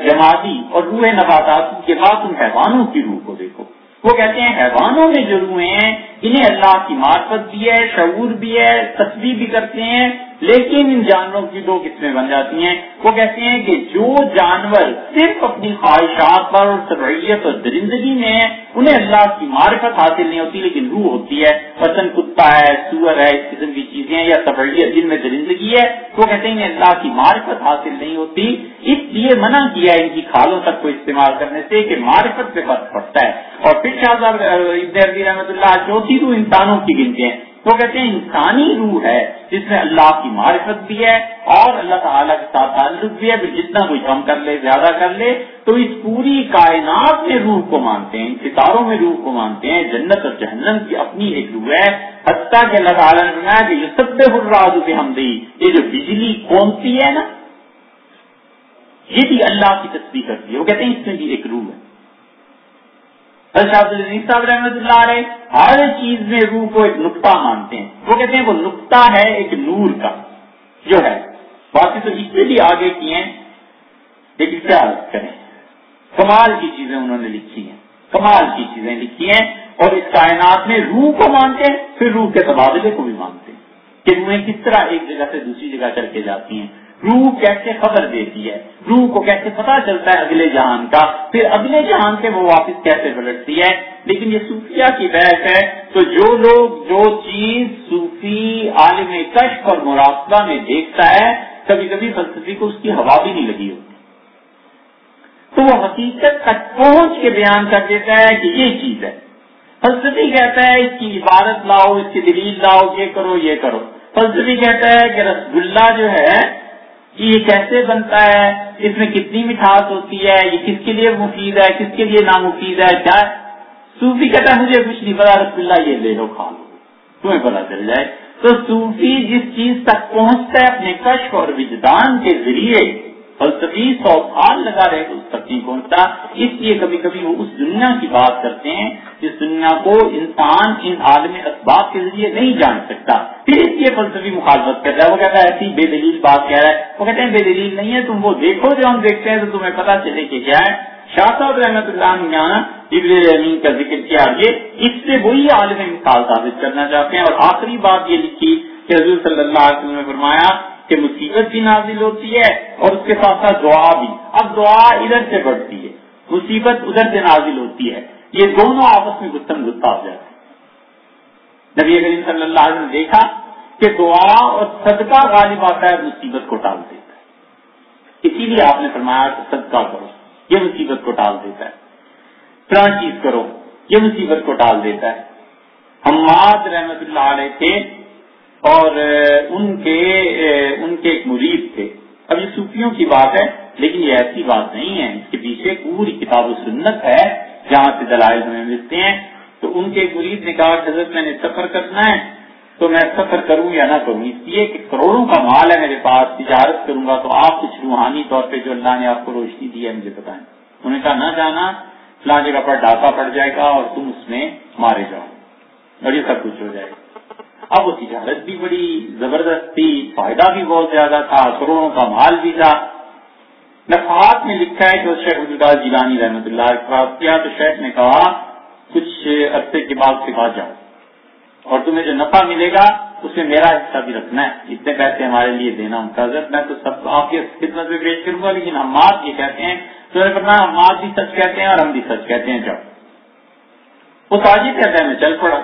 جمادی اور روح نباتات کے بعد تم حیوانوں کی روح کو دیکھو۔ وہ کہتے ہیں حیوانوں میں جو روحیں ہیں انہیں اللہ کی معرفت بھی ہے، شعور بھی ہے، تسبیح بھی کرتے ہیں، لیکن ان جانوروں کی 2 قسمیں بن جاتی ہیں۔ وہ کہتے ہیں کہ جو جانور صرف اپنی خواہشات پر اور سرعیت اور درندگی میں ہیں انہیں اللہ کی معرفت حاصل نہیں ہوتی، لیکن روح ہوتی ہے، مثلا کتا ہے، سور ہے، اس قسم کی چیزیں یا سرعیت جن میں درندگی ہے، وہ کہتے ہیں انہیں اللہ کی معرفت حاصل نہیں ہوتی، اس لیے منع کیا ہے ان کی کھالوں تک کو استعمال کرنے سے کہ معرفت پہ فرق پڑتا ہے۔ اور پھر شاہ صاحب ابن عربی رحمۃ اللہ چوتھی روح انسانوں کی گنتے ہیں، وہ کہتے ہیں انسانی روح ہے جس میں اللہ کی معرفت بھی ہے اور اللہ تعالیٰ کے ساتھ تعلق بھی ہے، پھر جتنا کوئی کم کر لے زیادہ کر لے تو اس پوری کائنات میں روح کو مانتے ہیں، ستاروں میں روح کو مانتے ہیں، جنت اور جہنم کی اپنی ایک روح ہے، حتیٰ کہ اللہ تعالیٰ نے فرمایا کہ یسبح الرعد بحمدہ، یہ جو بجلی کونتی ہے نا یہ بھی اللہ کی تسبیح کرتی ہے. وہ کہتے ہیں اس میں بھی ایک روح ہے. حضرت عبدالعزیز صاحب رحمۃ اللہ علیہ ہر چیز میں روح کو ایک نقطہ مانتے ہیں. وہ کہتے ہیں وہ نقطہ ہے ایک نور کا جو ہے. باقی تو اس سے بھی آگے کی ہیں لیکن کیا کریں, کمال کی چیزیں انہوں نے لکھی ہیں, کمال کی چیزیں لکھی ہیں. اور اس کائنات میں روح کو مانتے ہیں, پھر روح کے تبادلے کو بھی مانتے ہیں کہ روحیں کس طرح ایک جگہ سے دوسری جگہ چل کے جاتی ہیں, روح کیسے خبر دیتی ہے, روح کو کیسے پتا چلتا ہے اگلے جہان کا, پھر اگلے جہان سے وہ واپس کیسے پلٹتی ہے. لیکن یہ صوفیہ کی بحث ہے. تو جو لوگ جو چیز صوفی عالم کشف اور مراقبہ میں دیکھتا ہے, کبھی کبھی فلسفی کو اس کی ہوا بھی نہیں لگی ہوتی, تو وہ حقیقت تک پہنچ کے بیان کر دیتا ہے کہ یہ چیز ہے. فلسفی کہتا ہے اس کی عبارت لاؤ, اس کی دلیل لاؤ, یہ کرو یہ کرو. فلسفی کہتا ہے کہ رسگلہ جو ہے یہ کیسے بنتا ہے, اس میں کتنی مٹھاس ہوتی ہے, یہ کس کے لیے مفید ہے, کس کے لیے نامفید ہے, کیا. صوفی کہتا ہے مجھے کچھ نہیں پتا, رسگلہ یہ لے لو کھا لو تمہیں پتا چل جائے. تو صوفی جس چیز تک پہنچتا ہے اپنے کشف اور وجدان کے ذریعے, فلسفی 100 سال لگا رہے تو اس تک نہیں پہنچتا. اس لیے کبھی کبھی وہ اس دنیا کی بات کرتے ہیں جس دنیا کو انسان ان عالم اسباب کے ذریعے نہیں جان سکتا. پھر اس لیے فلسفی مخالفت کرتا ہے. وہ کہتا ہے ایسی بے دلیل بات کہہ رہا ہے. وہ کہتے ہیں بے دلیل نہیں ہے, تم وہ دیکھو جو ہم دیکھتے ہیں تو تمہیں پتا چلے کہ کیا ہے. شاہ صاحب رحمۃ اللہ نے یہاں جبریل امین کا ذکر کیا, یہ اس سے وہی عالم مثال ثابت کرنا چاہتے ہیں. اور آخری بات یہ لکھی کہ حضور صلی اللہ علیہ وسلم نے فرمایا کہ مصیبت بھی نازل ہوتی ہے اور اس کے ساتھ ساتھ دعا بھی. اب دعا ادھر سے بڑھتی ہے, مصیبت ادھر سے نازل ہوتی ہے, یہ دونوں آپس میں گفتم گفتہ ہو جاتے ہیں. نبی کریم صلی اللہ علیہ وسلم نے دیکھا کہ دعا اور صدقہ غالب آتا ہے, مصیبت کو ٹال دیتا ہے. اسی لیے آپ نے فرمایا کہ صدقہ کرو, یہ مصیبت کو ٹال دیتا ہے. فلاں چیز کرو, یہ مصیبت کو ٹال دیتا ہے. حماد رحمت اللہ علیہ تھے اور ان کے ایک مرید تھے. اب یہ صوفیوں کی بات ہے لیکن یہ ایسی بات نہیں ہے, اس کے پیچھے پوری کتاب و سنت ہے جہاں سے دلائل ہمیں ملتے ہیں. تو ان کے ایک مرید نے کہا حضرت میں نے سفر کرنا ہے تو میں سفر کروں یا نہ کروں, اس لیے کہ کروڑوں کا مال ہے میرے پاس, تجارت کروں گا تو آپ کچھ روحانی طور پہ جو اللہ نے آپ کو روشنی دی ہے مجھے بتائیں. انہوں نے کہا نہ جانا, فلاں جگہ پر ڈاکہ پڑ جائے گا اور تم اس میں مارے جاؤ اور یہ سب کچھ ہو جائے گا. اب وہ تجارت بھی بڑی زبردست تھی, فائدہ بھی بہت زیادہ تھا, کروڑوں کا مال بھی تھا. نفحات میں لکھا ہے کہ شیخ عبدالقادر جیلانی رحمۃ اللہ کے پاس کیا تو شیخ نے کہا کچھ عرصے کے بعد سکھا جاؤ اور تمہیں جو نفع ملے گا اس میں میرا حصہ بھی رکھنا ہے, اتنے پیسے ہمارے لیے دینا. ان کا حضرت میں تو سب آپ کی خدمت میں پیش کروں گا, لیکن حماد یہ کہتے ہیں تو حماد بھی سچ کہتے ہیں اور ہم بھی سچ کہتے ہیں. جاؤ. وہ تاجر کہتا ہے میں چل پڑا.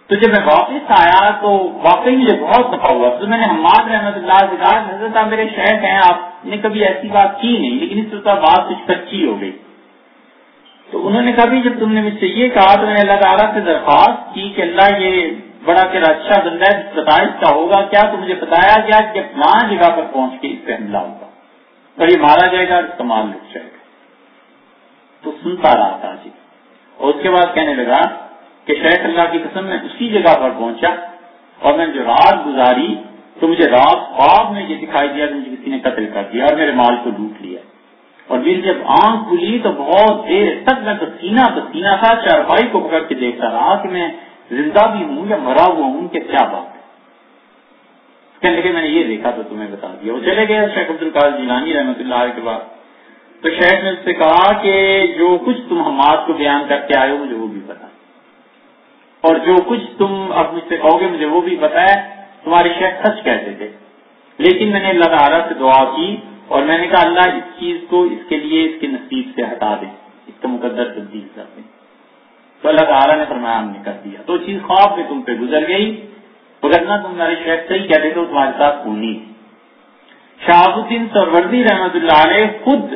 تو جب میں واپس آیا تو واقعی مجھے بہت نفع ہوا. تو میں نے حماد رحمۃ اللہ سے کہا حضرت آپ میرے شیخ ہیں, آپ نے کبھی ایسی بات کی نہیں, لیکن اس وقت بات کچھ کچی ہو گئی. تو انہوں نے کہا جب تم نے مجھ سے یہ کہا تو میں نے اللہ تعالیٰ سے درخواست کی کہ اللہ یہ بڑا تیرا اچھا بندہ ہے, ستائش کا ہوگا کیا, تو مجھے بتایا گیا کہ فلاں جگہ پر پہنچ کے اس پہ حملہ ہوگا اور یہ مارا جائے گا, استعمال لٹ جائے گا. تو سنتا رہا تھا جی. اور اس کے بعد کہنے لگا کہ شیخ اللہ کی قسم میں اسی جگہ پر پہنچا اور میں جو رات گزاری تو مجھے رات خواب میں یہ دکھائی دیا کہ مجھے کسی نے قتل کر دیا اور میرے مال کو لوٹ لیا. اور پھر جب آنکھ کھلی تو بہت دیر تک میں پسینہ تھا, چارپائی کو پکڑ کے دیکھتا رہا کہ میں زندہ بھی ہوں یا مرا ہوا ہوں کہ کیا بات ہے. کہنے لگے میں نے یہ دیکھا تو تمہیں بتا دیا. وہ چلے گئے شیخ عبدالقادر جیلانی رحمۃ اللہ علیہ کے بعد. تو شیخ نے اس سے کہا کہ جو کچھ تم حماد کو بیان کر کے آئے ہو مجھے وہ بھی پتا, اور جو کچھ تم اب مجھ سے کہو گے مجھے وہ بھی پتا ہے. تمہارے شیخ سچ کہتے تھے, لیکن میں نے اللہ تعالیٰ سے دعا کی اور میں نے کہا اللہ اس چیز کو اس کے لیے اس کے نصیب سے ہٹا دیں, اس کا مقدر تبدیل کر دیں. تو اللہ تعالیٰ نے فرمایا ہم نے کر دیا. تو چیز خواب میں تم پہ گزر گئی, وگرنہ تمہارے شیخ صحیح کہتے تو تمہارے ساتھ ہونی. شہاب الدین سہروردی رحمۃ اللہ علیہ خود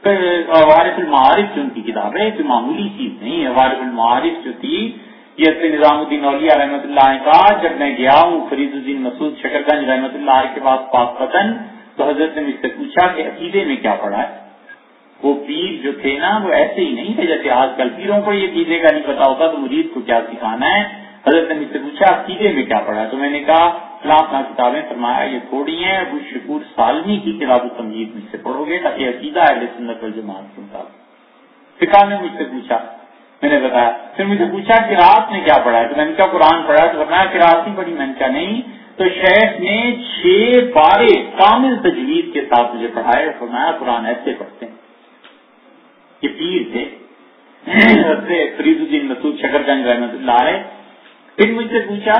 وارث المعارف جو ان کی کتاب ہے, کوئی معمولی چیز نہیں ہے. وارث المعارف جو تھی یہ نظام الدین اولیاء رحمۃ اللہ نے کہا جب میں گیا ہوں فرید الدین مسعود شکرگنج رحمۃ اللہ کے پاس پاک پتن, تو حضرت نے مجھ سے پوچھا کہ عقیدے میں کیا پڑھا ہے. وہ پیر جو تھے نا وہ ایسے ہی نہیں تھے جیسے آج کل پیروں کو یہ عقیدے کا نہیں پتا ہوتا تو مرید کو کیا سکھانا ہے. حضرت نے مجھ سے پوچھا عقیدے میں کیا پڑھا؟ تو میں نے کہا فلاں کتابیں، فرمایا یہ تھوڑی ہیں، ابو شکور سالمی کی کتاب التمہید مجھ سے پڑھو گے تاکہ عقیدہ اہل سنت والجماعت کے مطابق۔ فقہ میں مجھ سے پوچھا، میں نے بتایا۔ پھر مجھے پوچھا قرات میں کیا پڑھا ہے؟ تو میں نے کہا قرآن پڑھا ہے۔ تو فرمایا قرات نہیں پڑھی؟ میں نے کہا نہیں۔ تو شیخ نے 6 پارے کامل تجوید کے ساتھ مجھے پڑھائے اور فرمایا قرآن ایسے پڑھتے ہیں۔ یہ پیر تھے فرید الدین مسعود شکرگنج رحمۃ اللہ علیہ۔ پھر مجھ سے پوچھا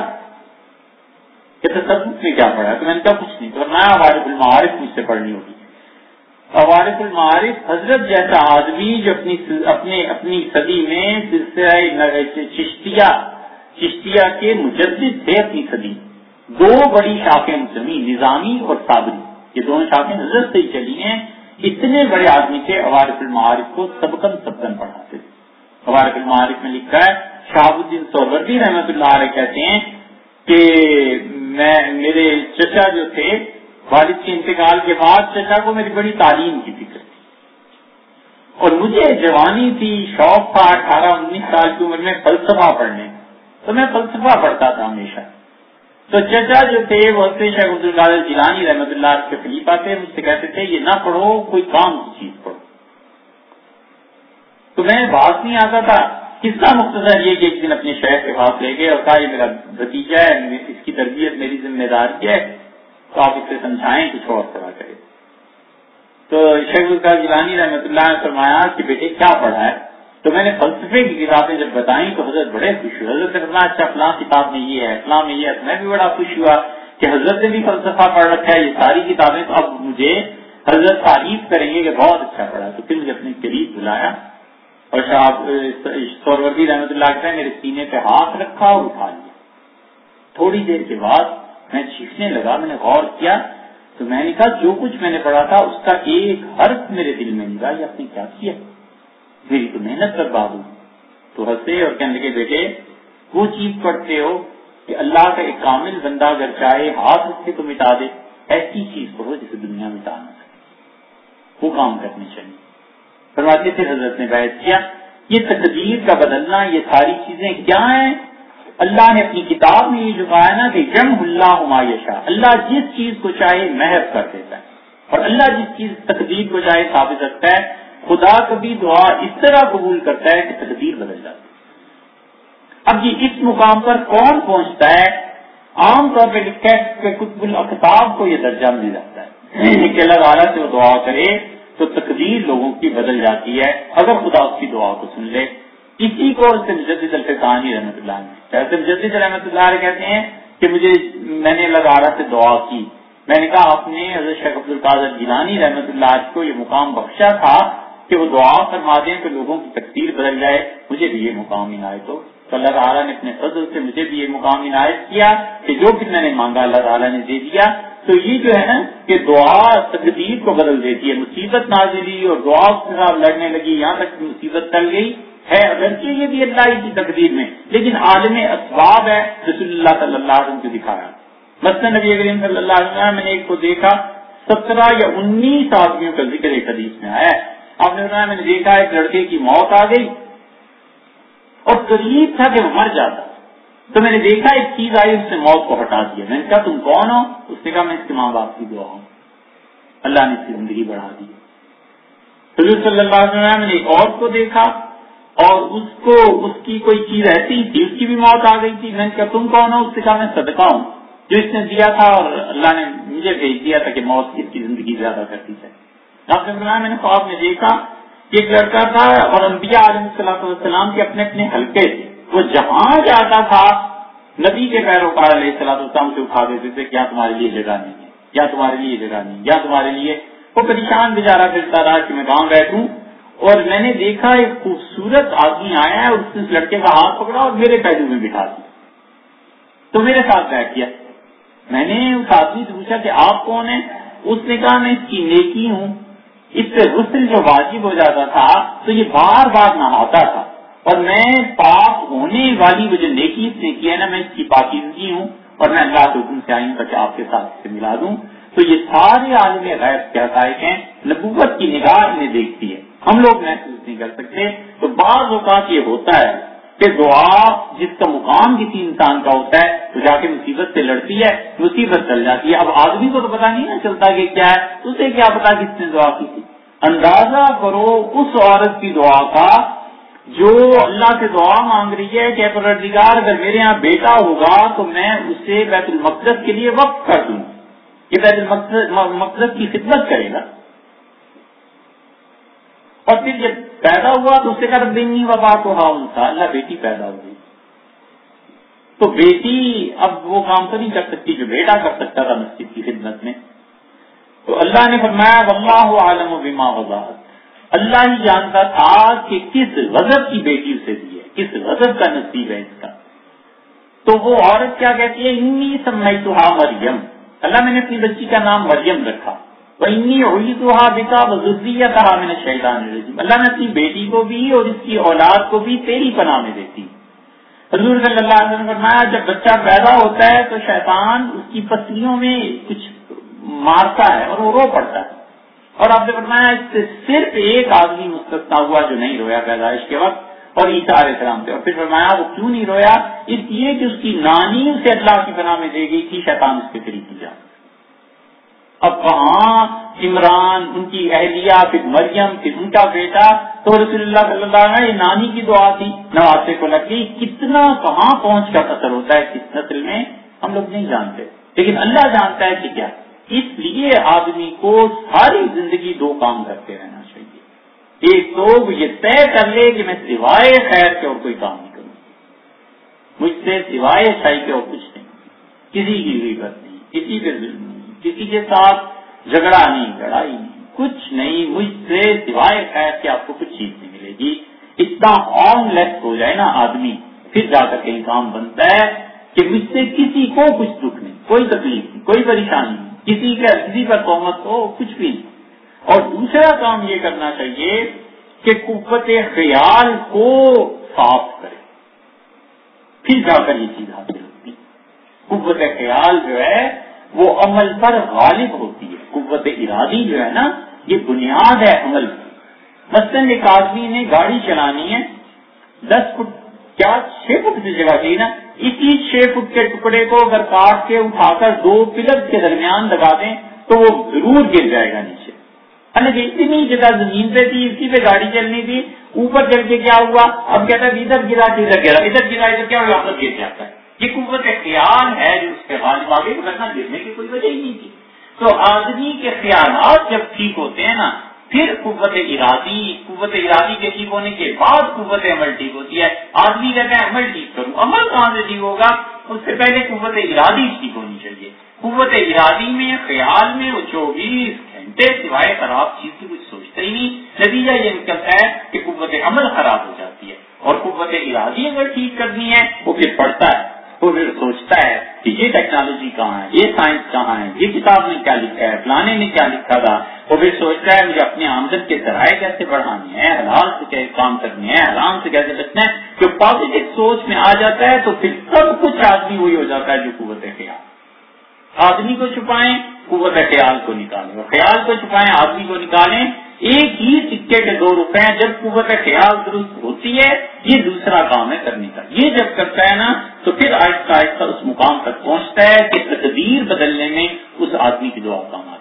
کہ تصوف میں کیا پڑھا ہے؟ تو میں نے کہا کچھ نہیں۔ تو فرمایا عوارف المعارف مجھ سے پڑھنی ہوگی۔ عوارف المعارف حضرت جیسا آدمی جو اپنی صدی میں سلسلہ چشتیہ کے مجدد تھے، اپنی صدی 2 بڑی شاخیں مسلمی، نظامی اور صابری، یہ دونوں شاخیں حضرت سے ہی چلی ہیں۔ اتنے بڑے آدمی تھے، عوارف المعارف کو سبقن پڑھاتے تھے۔ عوارف المعارف میں لکھا ہے، شہاب الدین سہروردی رحمۃ اللہ علیہ کہتے ہیں کہ میرے چچا جو تھے، والد کے انتقال کے بعد چچا کو میری بڑی تعلیم کی فکر تھی اور مجھے جوانی تھی، شوق تھا 18-19 سال کی عمر میں فلسفہ پڑھنے، تو میں فلسفہ پڑھتا تھا ہمیشہ۔ تو چچا جو تھے وہ شیخ عبد القادر جیلانی رحمۃ اللہ کے خلیفہ تھے، مجھ سے کہتے تھے یہ نہ پڑھو، کوئی کام کی چیز پڑھو۔ تو میں بات نہیں آتا تھا۔ قصہ مختصر یہ کہ ایک دن اپنے شیخ کے پاس لے گئے اور کہا یہ میرا بھتیجا ہے، اس کی تربیت میری ذمہ داری ہے، تو آپ اسے سمجھائیں کچھ اور پڑھا کرے۔ تو شیخ عبد القادر جیلانی رحمۃ اللہ نے فرمایا کہ بیٹے کیا پڑھا ہے؟ تو میں نے فلسفے کی کتابیں جب بتائیں تو حضرت بڑے خوش ہوئے۔ حضرت نے فرمایا اچھا فلاں کتاب میں یہ ہے، فلاں میں یہ ہے۔ میں بھی بڑا خوش ہوا کہ حضرت نے بھی فلسفہ پڑھ رکھا ہے، یہ ساری کتابیں، تو اب مجھے حضرت تعریف کریں گے کہ بہت اچھا پڑھا۔ تو پھر مجھے اپنے قریب بلایا اور سہروردی رحمۃ اللہ نے میرے سینے پہ ہاتھ رکھا اور اٹھا لیا۔ تھوڑی دیر کے بعد میں چیخنے لگا، میں نے غور کیا تو میں نے کہا جو کچھ میں نے پڑھا تھا اس کا ایک حرف میرے دل میں نہیں رہا، یہ آپ نے کیا کیا؟ میری تو محنت برباد ہوئی۔ تو ہنسے اور کہنے لگے بیٹے وہ چیز پڑھتے ہو کہ اللہ کا ایک کامل بندہ اگر چاہے ہاتھ رکھے تو مٹا دے، ایسی چیز پڑھو جسے دنیا مٹا نہ سکے، وہ کام کرنے چاہیے۔ فرماتے تھے حضرت نے بیعت کیا، یہ تقدیر کا بدلنا، یہ ساری چیزیں کیا ہیں؟ اللہ نے اپنی کتاب میں یہ جو کہا ہے نا کہ جم اللہ ما یشاء، اللہ جس چیز کو چاہے محو کر دیتا ہے اور اللہ جس چیز تقدیر کو چاہے ثابت رکھتا ہے۔ خدا کبھی دعا اس طرح قبول کرتا ہے کہ تقدیر بدل جاتی ہے۔ اب یہ اس مقام پر کون پہنچتا ہے؟ عام طور پہ لکھا ہے کہ قطب الاقطاب کو یہ درجہ مل جاتا ہے کہ اللہ تعالیٰ سے وہ دعا کرے تو تقدیر لوگوں کی بدل جاتی ہے اگر خدا اس کی دعا کو سن لے۔ اسی کو مجدد الفقانی رحمۃ اللہ نے مجدد رحمۃ اللہ علیہ کہتے ہیں کہ میں نے اللہ تعالیٰ سے دعا کی، میں نے کہا آپ نے حضرت شیخ عبد القادر جیلانی رحمۃ اللہ کو یہ مقام بخشا تھا کہ وہ دعا فرما دیں کہ لوگوں کی تقدیر بدل جائے، مجھے بھی یہ مقام عنایت ہو۔ تو اللہ تعالیٰ نے اپنے فضل سے مجھے بھی یہ مقام عنایت کیا کہ جو کچھ میں نے مانگا اللہ تعالیٰ نے دے دیا۔ تو یہ جو ہے نا کہ دعا تقدیر کو بدل دیتی ہے۔ مصیبت نازل ہوئی اور دعا اس کے ساتھ لڑنے لگی، یہاں تک مصیبت ٹل گئی ہے، اگرچہ یہ بھی اللہ کی تقدیر میں، لیکن عالم اسباب ہے رسول اللہ صلی اللہ علیہ وسلم کو دکھایا۔ مثلا نبی کریم صلی اللہ علیہ وسلم میں نے ایک کو دیکھا 17 یا 19 آدمیوں کا ذکر ایک حدیث میں آیا ہے۔ آپ نے بتایا میں نے دیکھا ایک لڑکے کی موت آ گئی اور قریب تھا کہ وہ مر جاتا، تو میں نے دیکھا ایک چیز آئی اس نے موت کو ہٹا دیا۔ میں نے کہا تم کون ہو؟ اس نے کہا میں اس کے ماں باپ کی دعا ہوں، اللہ نے اس کی زندگی بڑھا دی۔ حضور صلی اللہ علیہ وسلم نے ایک عورت کو دیکھا اور اس کی کوئی چیز ایسی تھی، اس کی بھی موت آ گئی تھی۔ میں نے کہا تم کون ہو؟ اس نے کہا میں صدقہ ہوں جو اس نے دیا تھا اور اللہ نے مجھے بھیج دیا تھا کہ موت اس کی زندگی زیادہ کرتی جائے۔ آپ نے بتایا میں نے خواب میں دیکھا ایک لڑکا تھا اور انبیاء علیہ الصلوۃ والسلام کے اپنے اپنے حلقے تھے، وہ جہاں جاتا تھا نبی کے پیروکار علیہ الصلوۃ والسلام سے اٹھا دیتے تھے کیا تمہارے لیے جگہ نہیں ہے، یا تمہارے لیے جگہ نہیں، یا تمہارے لیے۔ وہ پریشان بیچارہ پھرتا رہا کہ میں کہاں بیٹھوں، اور میں نے دیکھا ایک خوبصورت آدمی آیا ہے، اس نے اس لڑکے کا ہاتھ پکڑا اور میرے پہلو میں بٹھا دیا، تو میرے ساتھ بیٹھ گیا۔ میں نے اس آدمی سے پوچھا کہ آپ کون ہیں؟ اس نے کہا میں اس کی نیکی ہوں، اس سے غسل جو واجب ہو جاتا تھا تو یہ بار بار نہاتا تھا، اور میں پاک ہونے والی وہ جو نیکی اس نے کی ہے نا، میں اس کی پاکیزگی ہوں اور میں اللہ کے حکم سے آئی ہوں تاکہ آپ کے ساتھ اسے ملا دوں۔ تو یہ سارے عالم غیب کے حقائق ہیں، نبوت کی نگاہ انہیں دیکھتی ہے، ہم لوگ محسوس نہیں کر سکتے۔ تو بعض اوقات یہ ہوتا ہے کہ دعا جس کا مقام کسی انسان کا ہوتا ہے تو جا کے مصیبت سے لڑتی ہے، مصیبت چل جاتی ہے. اب آدمی کو تو پتا نہیں نا چلتا کہ کیا ہے، اسے کیا پتا کس نے دعا کی تھی. اندازہ کرو اس عورت کی دعا کا جو اللہ سے دعا مانگ رہی ہے کہ پروردگار اگر میرے یہاں بیٹا ہوگا تو میں اسے بیت المقدس کے لیے وقف کر دوں، یہ بیت المقدس کی خدمت کرے گا. اور پھر جب پیدا ہوا تو اسے کہا دینی وبا تو ہاں انسا، اللہ بیٹی پیدا ہو گئی. تو بیٹی اب وہ کام تو نہیں کر سکتی جو بیٹا کر سکتا تھا مسجد کی خدمت میں. تو اللہ نے فرمایا واللہ عالم بما وضعت، اللہ ہی جانتا تھا کہ کس غضب کی بیٹی اسے دی ہے، کس غضب کا نصیب ہے اس کا. تو وہ عورت کیا کہتی ہے انی سمیتھا مریم، اللہ میں نے اپنی بچی کا نام مریم رکھا. وَإِنِّي أُعِيذُهَا بِكَ وَذُرِّيَّتَهَا مِنَ الشَّيْطَانِ الرَّجِيمِ، اللہ نے اپنی بیٹی کو بھی اور اس کی اولاد کو بھی تیری پناہ میں دیتی. حضور صلی اللہ علیہ وسلم نے فرمایا جب بچہ پیدا ہوتا ہے تو شیطان اس کی پسلیوں میں کچھ مارتا ہے اور وہ رو پڑتا ہے. اور آپ نے فرمایا اس سے صرف ایک آدمی مستثنا ہوا جو نہیں رویا پیدائش کے وقت، اور عیسیٰ علیہ السلام تھے. اور پھر فرمایا وہ کیوں نہیں رویا، اس لیے کہ اس کی نانی اسے اللہ کی پناہ میں دے گئی تھی، شیطان اس کے قریب کی جا. اب وہاں عمران، ان کی اہلیہ، پھر مریم، پھر ان کا بیٹا، تو رسول اللہ صلی اللہ علیہ وسلم یہ نانی کی دعا تھی، نواسے کو لگی. کتنا کہاں پہنچ کر اثر ہوتا ہے کس نسل میں ہم لوگ نہیں جانتے، لیکن اللہ جانتا ہے کہ کیا. اس لیے آدمی کو ساری زندگی دو کام کرتے رہنا چاہیے. ایک تو وہ یہ طے کر لے کہ میں سوائے خیر کے اور کوئی کام نہیں کروں، مجھ سے سوائے اچھائی کے اور کچھ نہیں، کسی کی غیبت نہیں، کسی پہ ظلم نہیں، کسی کے ساتھ جھگڑا نہیں، لڑائی نہیں، کچھ نہیں، مجھ سے سوائے خیر کے آپ کو کچھ چیز نہیں ملے گی. اتنا ہارم لیس ہو جائے نا آدمی، پھر جا کر کے کام بنتا ہے کہ مجھ سے کسی کو کچھ دکھ نہیں، کوئی تکلیف نہیں، کوئی پریشانی نہیں، کسی پر تہمت ہو، کچھ بھی نہیں. اور دوسرا کام یہ کرنا چاہیے کہ قوت خیال کو صاف کرے، پھر جا کر یہ چیز حاصل ہوتی. قوت خیال جو ہے وہ عمل پر غالب ہوتی ہے. قوت ارادی جو ہے نا یہ بنیاد ہے عمل کی. مثلاً ایک آدمی نے گاڑی چلانی ہے، 10 فٹ کیا 6 فٹ کی جگہ چاہیے نا، اسی 6 فٹ کے ٹکڑے کو اگر کاٹ کے اٹھا کر 2 پلرز کے درمیان لگا دیں تو وہ ضرور گر جائے گا نیچے. حالانکہ اتنی جگہ زمین پہ تھی، اسی پہ گاڑی چلنی تھی، اوپر چل کے کیا ہوا، اب کہتا ہے ادھر گرا ادھر گرا، ادھر گرا ادھر کیا ہوا، واپس گر جاتا ہے. یہ قوت خیال ہے جو اس کے غالب آگے کرنا، گرنے کی کوئی وجہ ہی نہیں تھی. تو آدمی کے خیالات جب ٹھیک ہوتے ہیں نا پھر قوت ارادی کے ٹھیک ہونے کے بعد قوت عمل ٹھیک ہوتی ہے. آدمی کہتا ہے عمل ٹھیک کروں، عمل کہاں سے ٹھیک ہوگا، اس سے پہلے قوت ارادی ٹھیک ہونی چاہیے. قوت ارادی میں خیال میں وہ 24 گھنٹے سوائے خراب چیز کی کچھ سوچتا ہی نہیں. نتیجہ یہ نکلتا ہے کہ قوت عمل خراب ہو جاتی ہے. اور قوت ارادی اگر ٹھیک کرنی ہے وہ پھر پڑھتا ہے، وہ پھر سوچتا ہے کہ یہ ٹیکنالوجی کہاں ہے، یہ سائنس کہاں ہے، یہ کتاب نے کیا لکھا ہے، فلانے نے کیا لکھا تھا. وہ پھر سوچتا ہے مجھے اپنے آمدن کے ذرائع کیسے بڑھانے ہیں، حلال سے کیسے کام کرنے ہیں، حرام سے کیسے بچنا ہے. جو پازیٹو سوچ میں آ جاتا ہے تو پھر سب کچھ آدمی وہی ہو جاتا ہے جو قوت خیال. آدمی کو چھپائیں، قوت خیال کو نکالیں، اور خیال کو چھپائیں، آدمی کو نکالیں. ایک ہی سکے کے 2 روپے ہیں. جب قوت خیال درست ہوتی ہے یہ دوسرا کام ہے کرنے کا. یہ جب کرتا ہے نا تو پھر آہستہ آہستہ اس مقام تک پہنچتا ہے کہ تقدیر بدلنے میں اس آدمی کی دعا کام آتی ہے.